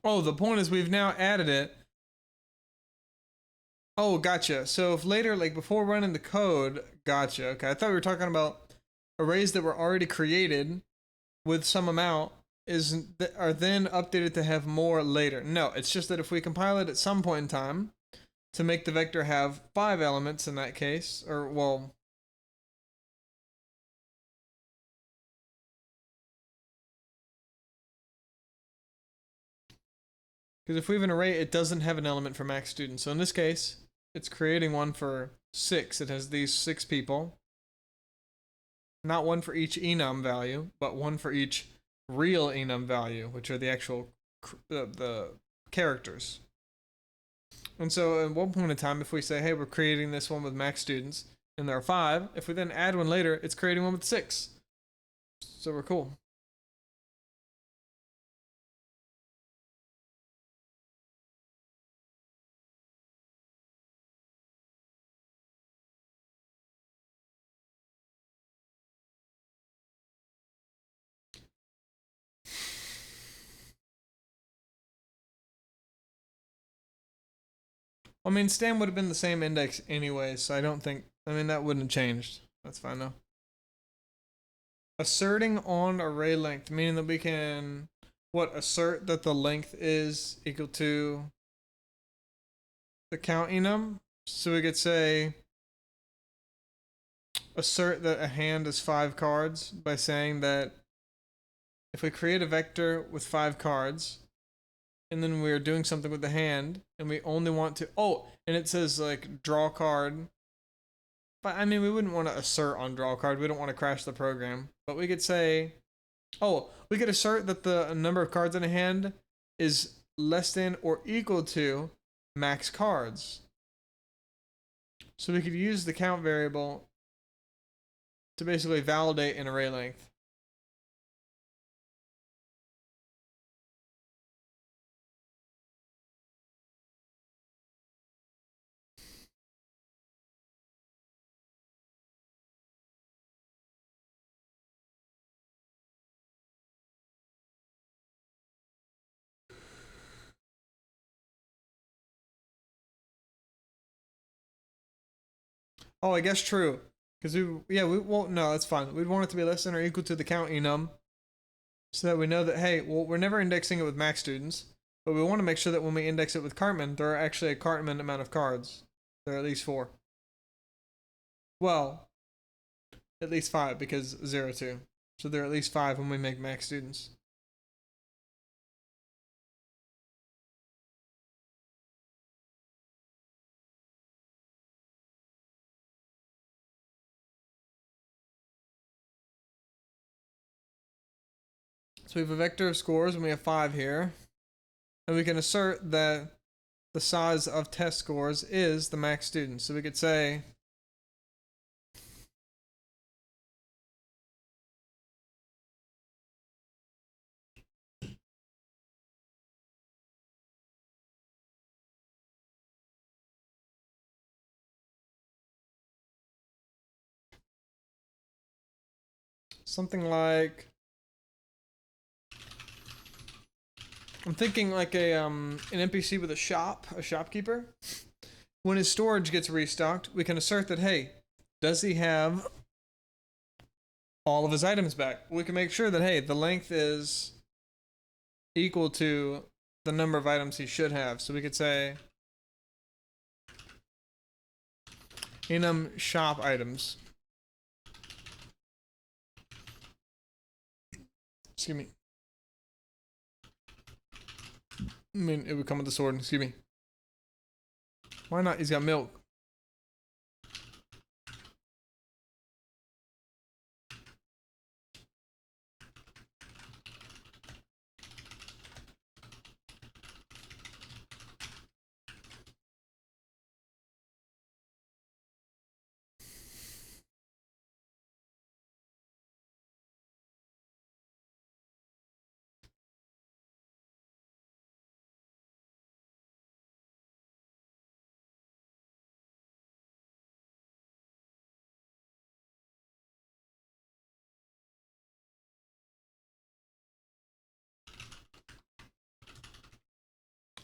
Oh, the point is we've now added it. Oh, gotcha. So if later, like before running the code, gotcha. Okay, I thought we were talking about arrays that were already created with some amount are then updated to have more later. No, it's just that if we compile it at some point in time to make the vector have 5 elements in that case, or well, because if we have an array, it doesn't have an element for max student. So in this case, it's creating one for 6. It has these 6 people. Not one for each enum value, but one for each real enum value, which are the actual the characters. And so at one point in time, if we say, hey, we're creating this one with max students, and there are 5, if we then add one later, it's creating one with 6. So we're cool. I mean, Stan would have been the same index anyway, so I don't think, I mean, that wouldn't have changed. That's fine though. Asserting on array length, meaning that we can, what, assert that the length is equal to the count enum? So we could say, assert that a hand is 5 cards by saying that if we create a vector with 5 cards, and then we're doing something with the hand, and we only want to, oh, and it says like draw card. But I mean, we wouldn't want to assert on draw card. We don't want to crash the program. But we could say, oh, we could assert that the number of cards in a hand is less than or equal to max cards. So we could use the count variable to basically validate an array length. Oh, I guess true. Because we won't, no, that's fine. We'd want it to be less than or equal to the count enum so that we know that, hey, well, we're never indexing it with max students, but we want to make sure that when we index it with Cartman, there are actually a Cartman amount of cards. There are at least 4. Well, at least 5 because 0, 2. So there are at least 5 when we make max students. So we have a vector of scores and we have 5 here. And we can assert that the size of test scores is the max students. So we could say Something like, I'm thinking like an NPC with a shopkeeper. When his storage gets restocked, we can assert that, hey, does he have all of his items back? We can make sure that, hey, the length is equal to the number of items he should have. So we could say enum shop items. Excuse me. I mean, it would come with the sword. Excuse me. Why not? He's got milk.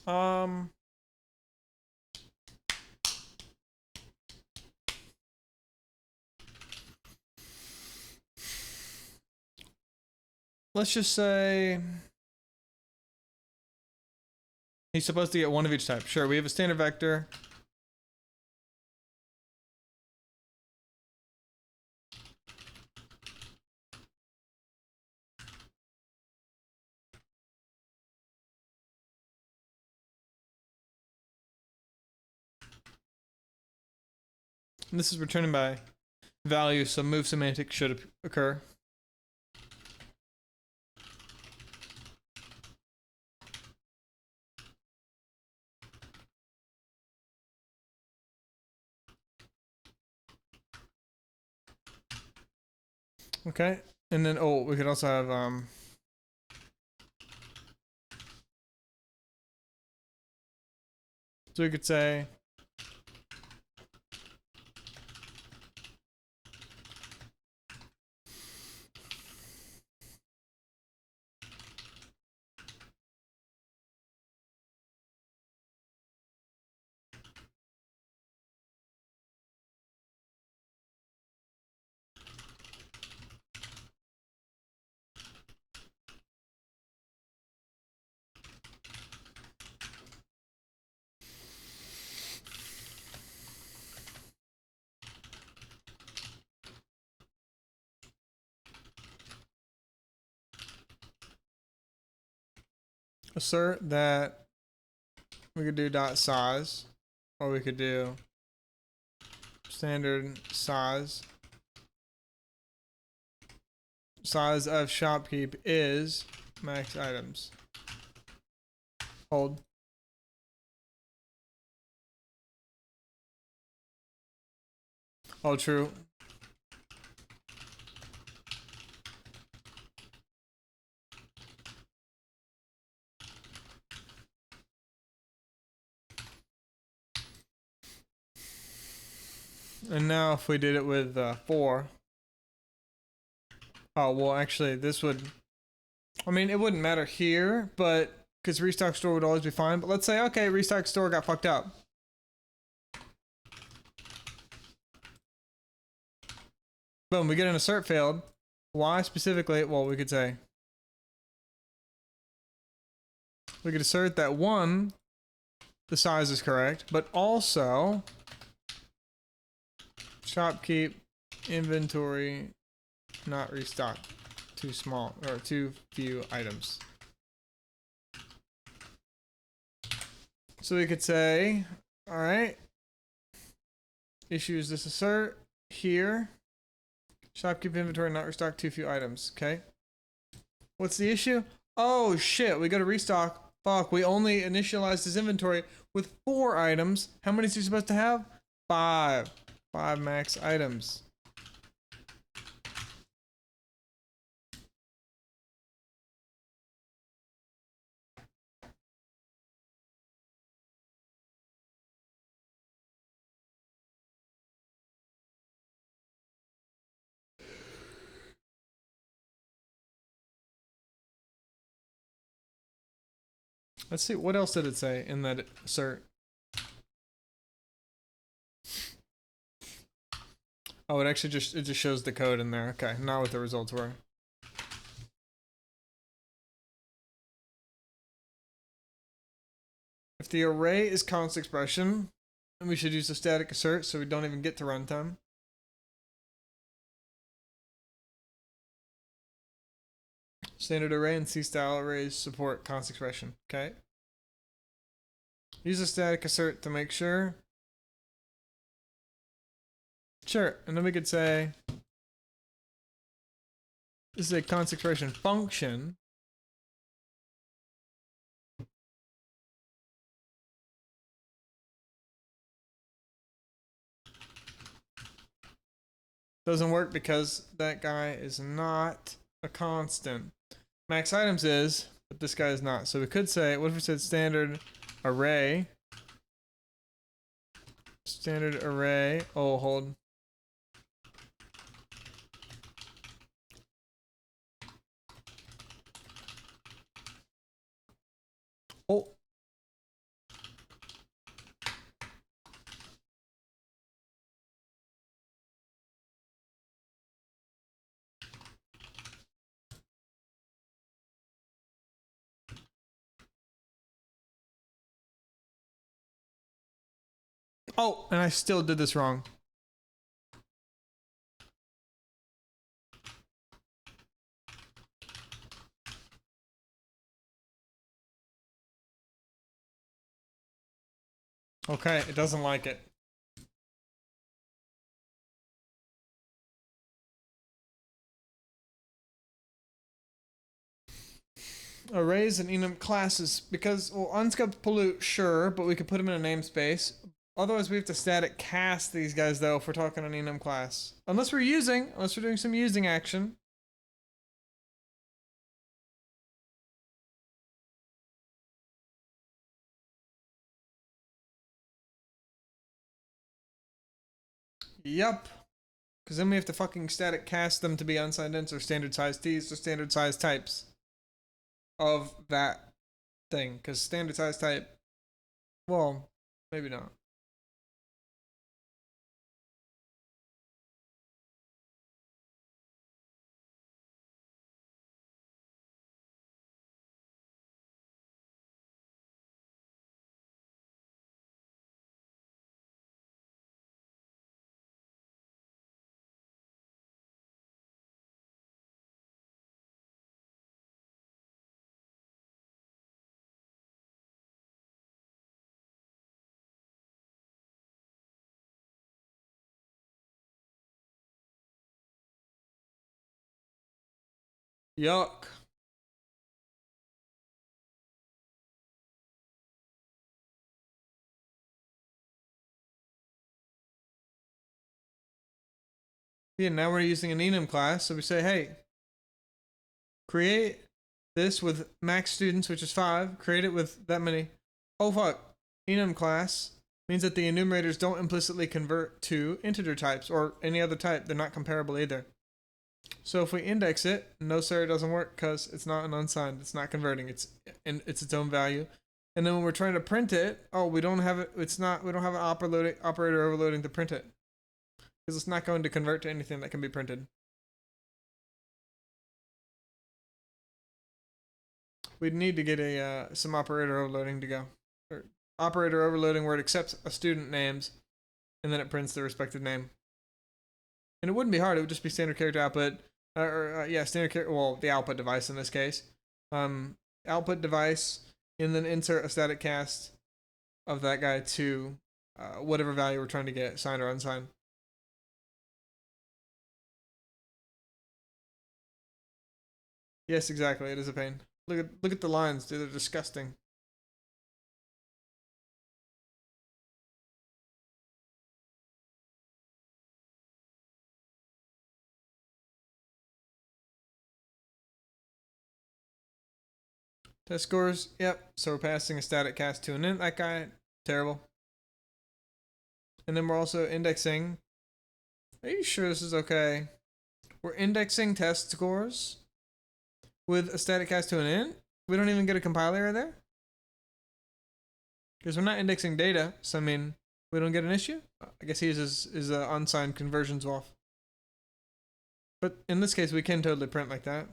Um, let's just say he's supposed to get one of each type. Sure, we have a standard vector. And this is returning by value, so move semantic should occur. Okay, and then we could also have so we could say assert that we could do dot size, or we could do standard size. Size of shopkeep is max items. Hold. Oh, true. And now if we did it with 4. Oh, well, actually, this would... I mean, it wouldn't matter here, but... Because restock store would always be fine. But let's say, okay, restock store got fucked up. Boom, we get an assert failed. Why specifically? Well, we could say... We could assert that 1, the size is correct, but also... Shopkeep, inventory, not restock. Too small, or too few items. So we could say, all right, issues this assert here. Shopkeep inventory, not restock, too few items. Okay. What's the issue? Oh shit, we go to restock. Fuck, we only initialized his inventory with 4 items. How many is he supposed to have? 5. 5 max items. Let's see, what else did it say in that assert? Oh, it actually just shows the code in there. Okay, not what the results were. If the array is const expression, then we should use a static assert so we don't even get to runtime. Standard array and C-style arrays support const expression. Okay. Use a static assert to make sure. Sure, and then we could say this is a const expression function. Doesn't work because that guy is not a constant. Max items is, but this guy is not. So we could say, what if we said standard array? Standard array. Oh, hold. Oh. Oh, and I still did this wrong. Okay, it doesn't like it. Arrays and enum classes, because, well, unscoped pollute, sure, but we could put them in a namespace. Otherwise, we have to static cast these guys, though, if we're talking an enum class. Unless we're doing some using action. Yup. Because then we have to fucking static cast them to be unsigned ints or standard size t's or standard size types of that thing. Because standard size type, well, maybe not. Yuck. Yeah, now we're using an enum class, so we say, hey, create this with max students, which is 5. Create it with that many. Oh fuck. Enum class means that the enumerators don't implicitly convert to integer types or any other type. They're not comparable either. So if we index it, no sir, it doesn't work because it's not an unsigned. It's not converting. It's its own value. And then when we're trying to print it, oh, we don't have it. It's not. We don't have an operator overloading to print it because it's not going to convert to anything that can be printed. We'd need to get a some operator overloading to go. Or operator overloading where it accepts a student names and then it prints the respective name. And it wouldn't be hard. It would just be standard character output, standard character. Well, the output device in this case, output device, and then insert a static cast of that guy to whatever value we're trying to get, signed or unsigned. Yes, exactly. It is a pain. Look at the lines, dude. They're disgusting. Test scores. Yep. So we're passing a static cast to an int. That guy, terrible. And then we're also indexing. Are you sure this is okay? We're indexing test scores with a static cast to an int. We don't even get a compiler there. Because we're not indexing data, so I mean, we don't get an issue. I guess he uses his unsigned conversions off. But in this case, we can totally print like that.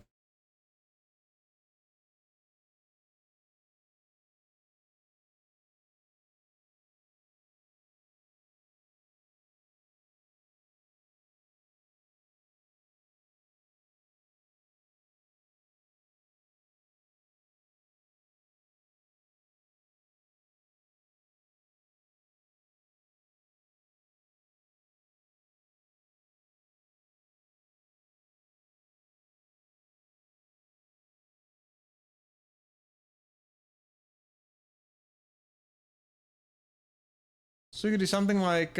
So we could do something like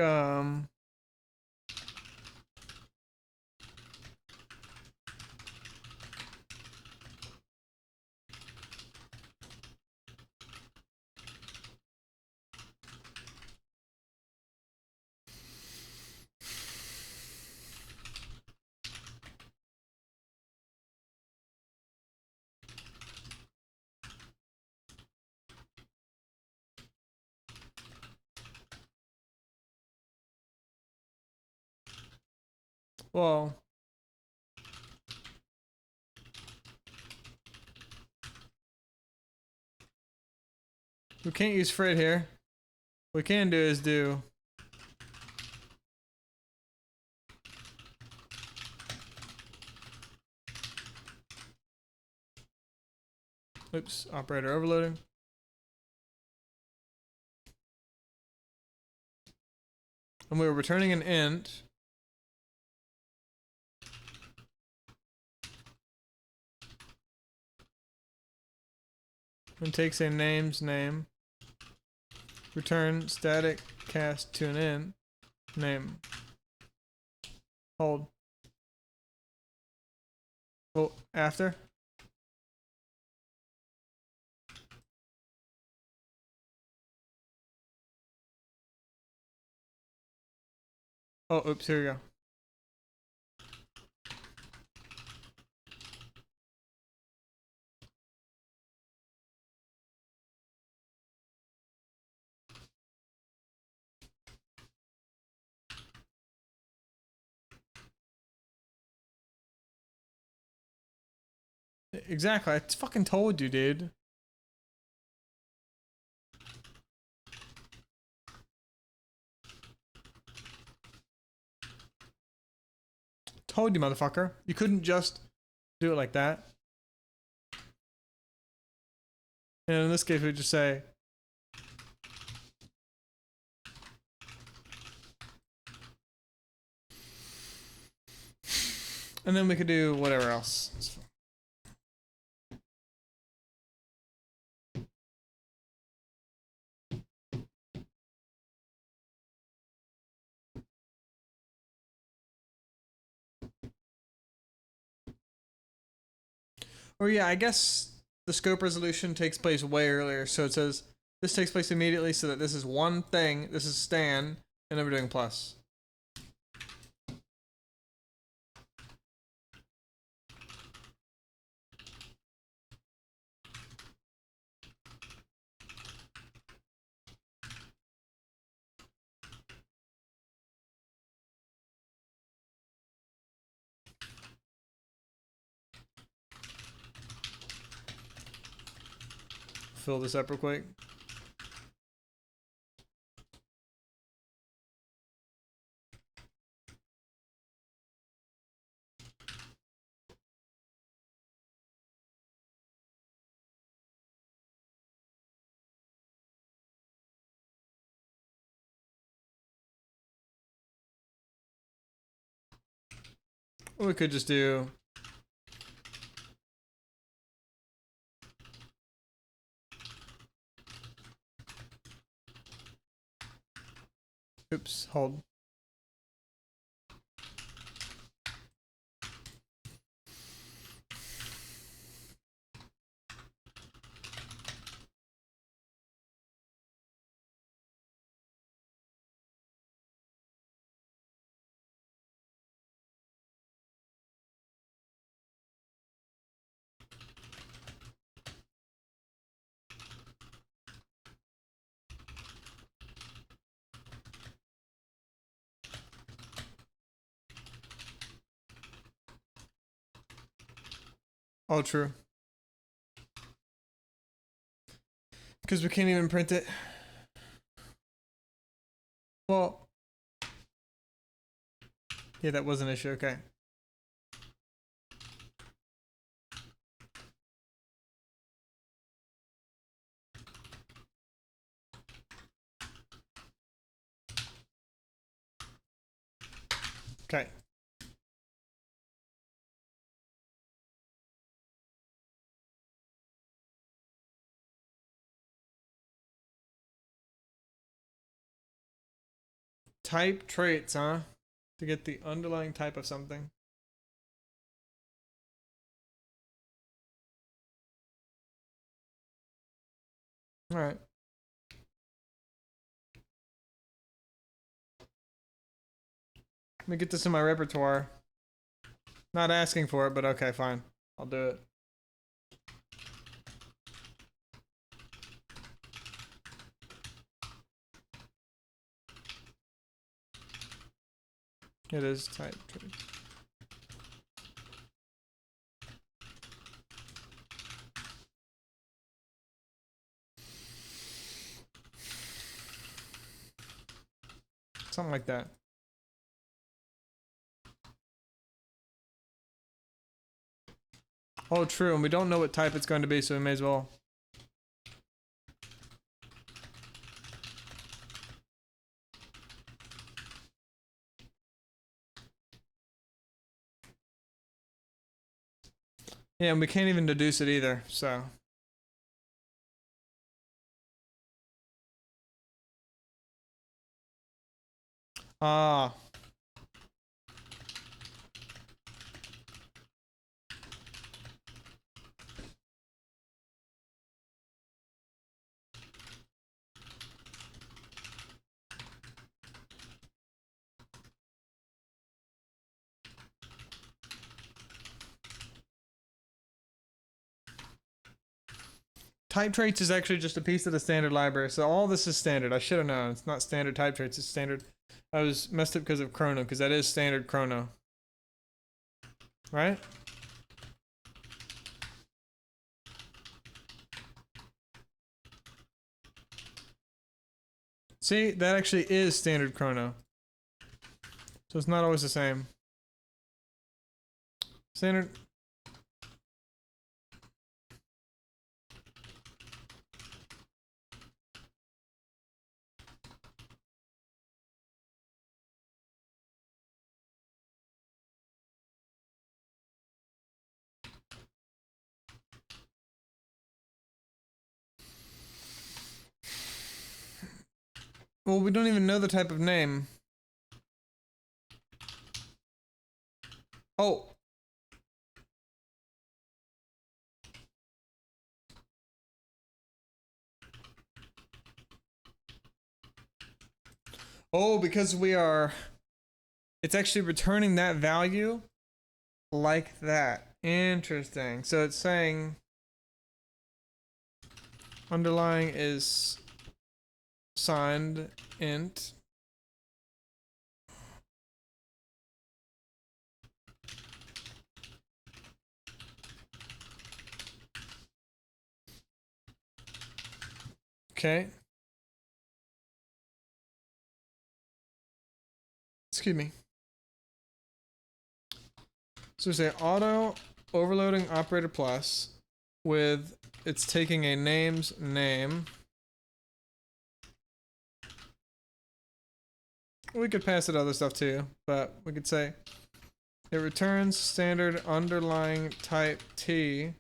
well, we can't use Fred here. What we can do is do oops, operator overloading. And we were returning an int. And takes a name's name. Return static cast to an int name. Hold. Oh, after. Oh, oops, here we go. Exactly, I fucking told you, dude. Told you, motherfucker. You couldn't just do it like that. And in this case, we just say and then we could do whatever else. Or yeah, I guess the scope resolution takes place way earlier. So it says this takes place immediately so that this is one thing, this is Stan, and then we're doing plus. Fill this up real quick. Or we could just do oops, hold. Oh, true. Because we can't even print it. Well, yeah, that was an issue. Okay. Okay. Type traits, huh? To get the underlying type of something. All right. Let me get this in my repertoire. Not asking for it, but okay, fine. I'll do it. It is type traits. Something like that. Oh, true. And we don't know what type it's going to be, so we may as well. Yeah, and we can't even deduce it either, so. Ah. Type traits is actually just a piece of the standard library, so all this is standard. I should have known. It's not standard type traits, it's standard. I was messed up because of chrono, because that is standard chrono. Right? See, that actually is standard chrono. So it's not always the same. Standard. Well, we don't even know the type of name. Oh. Oh, because we are... It's actually returning that value like that. Interesting. So it's saying... Underlying is signed int. Okay. Excuse me. So we say auto overloading operator plus with it's taking a name's name. We could pass it other stuff too, but we could say it returns standard underlying type T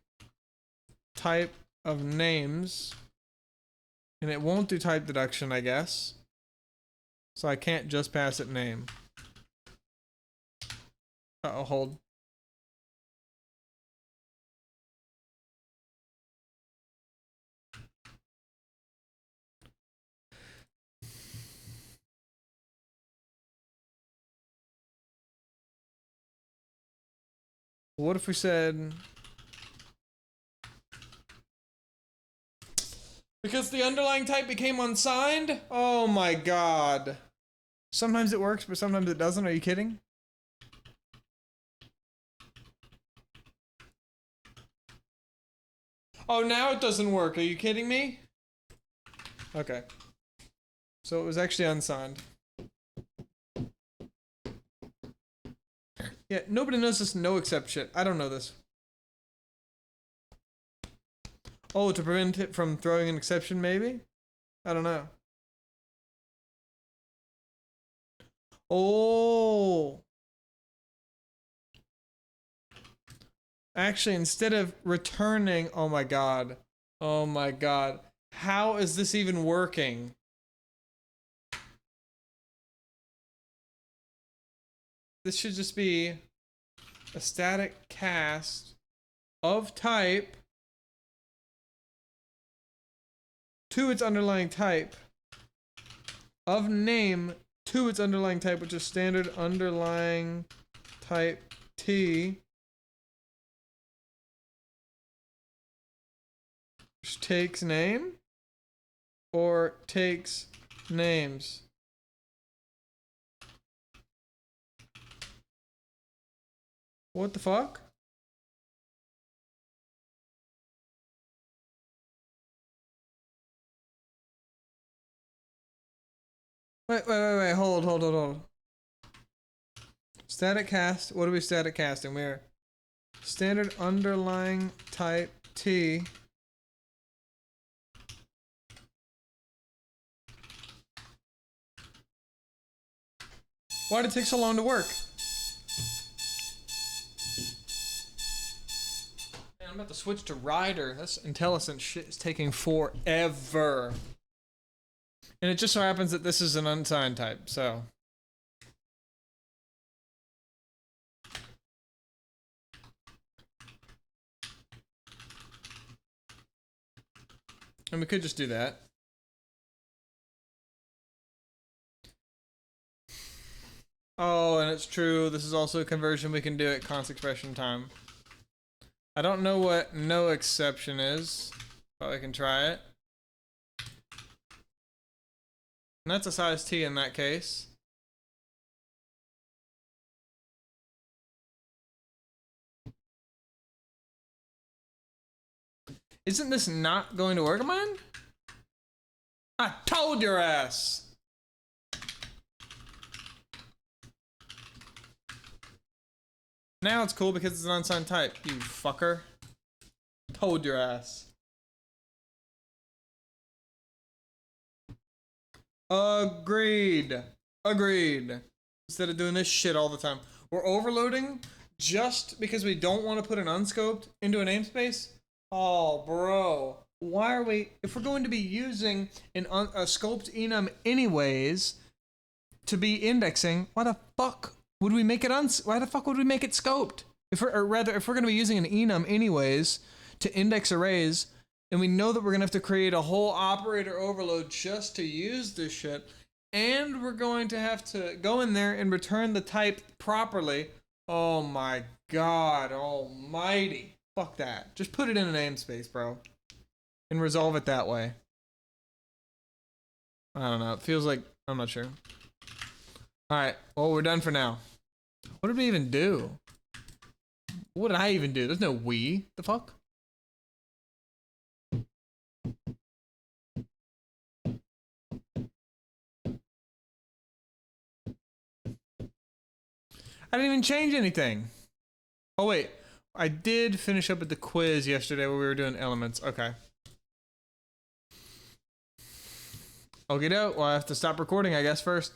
type of names, and it won't do type deduction, I guess. So I can't just pass it name. Uh-oh, hold. What if we said... Because the underlying type became unsigned? Oh my god. Sometimes it works, but sometimes it doesn't. Are you kidding? Oh, now it doesn't work. Are you kidding me? Okay. So it was actually unsigned. Yeah, nobody knows this no except shit. I don't know this. Oh, to prevent it from throwing an exception, maybe? I don't know. Oh. Actually, instead of returning, oh my god. Oh my god. How is this even working? This should just be a static cast of type to its underlying type of name to its underlying type, which is standard underlying type T, which takes name or takes names. What the fuck? Wait, hold. Static cast, what are we static casting? We're standard underlying type T. Why did it take so long to work? Man, I'm about to switch to Rider. This IntelliSense shit is taking forever. And it just so happens that this is an unsigned type, so. And we could just do that. Oh, and it's true. This is also a conversion we can do at const expression time. I don't know what no exception is, but I can try it. And that's a size T in that case. Isn't this not going to work, man? I told your ass! Now it's cool because it's an unsigned type, you fucker. Told your ass. Agreed. Instead of doing this shit all the time. We're overloading just because we don't want to put an unscoped into a namespace? Oh, bro. Why are we... If we're going to be using a scoped enum anyways to be indexing, why the fuck would we make it why the fuck would we make it scoped? If we're going to be using an enum anyways to index arrays, and we know that we're going to have to create a whole operator overload just to use this shit, and we're going to have to go in there and return the type properly. Oh my god almighty. Fuck that. Just put it in a namespace, bro. And resolve it that way. I don't know. It feels like... I'm not sure. Alright. Well, we're done for now. What did we even do? What did I even do? There's no we. The fuck? I didn't even change anything. Oh, wait. I did finish up with the quiz yesterday where we were doing elements. Okay. Okay, well, I have to stop recording, I guess, first.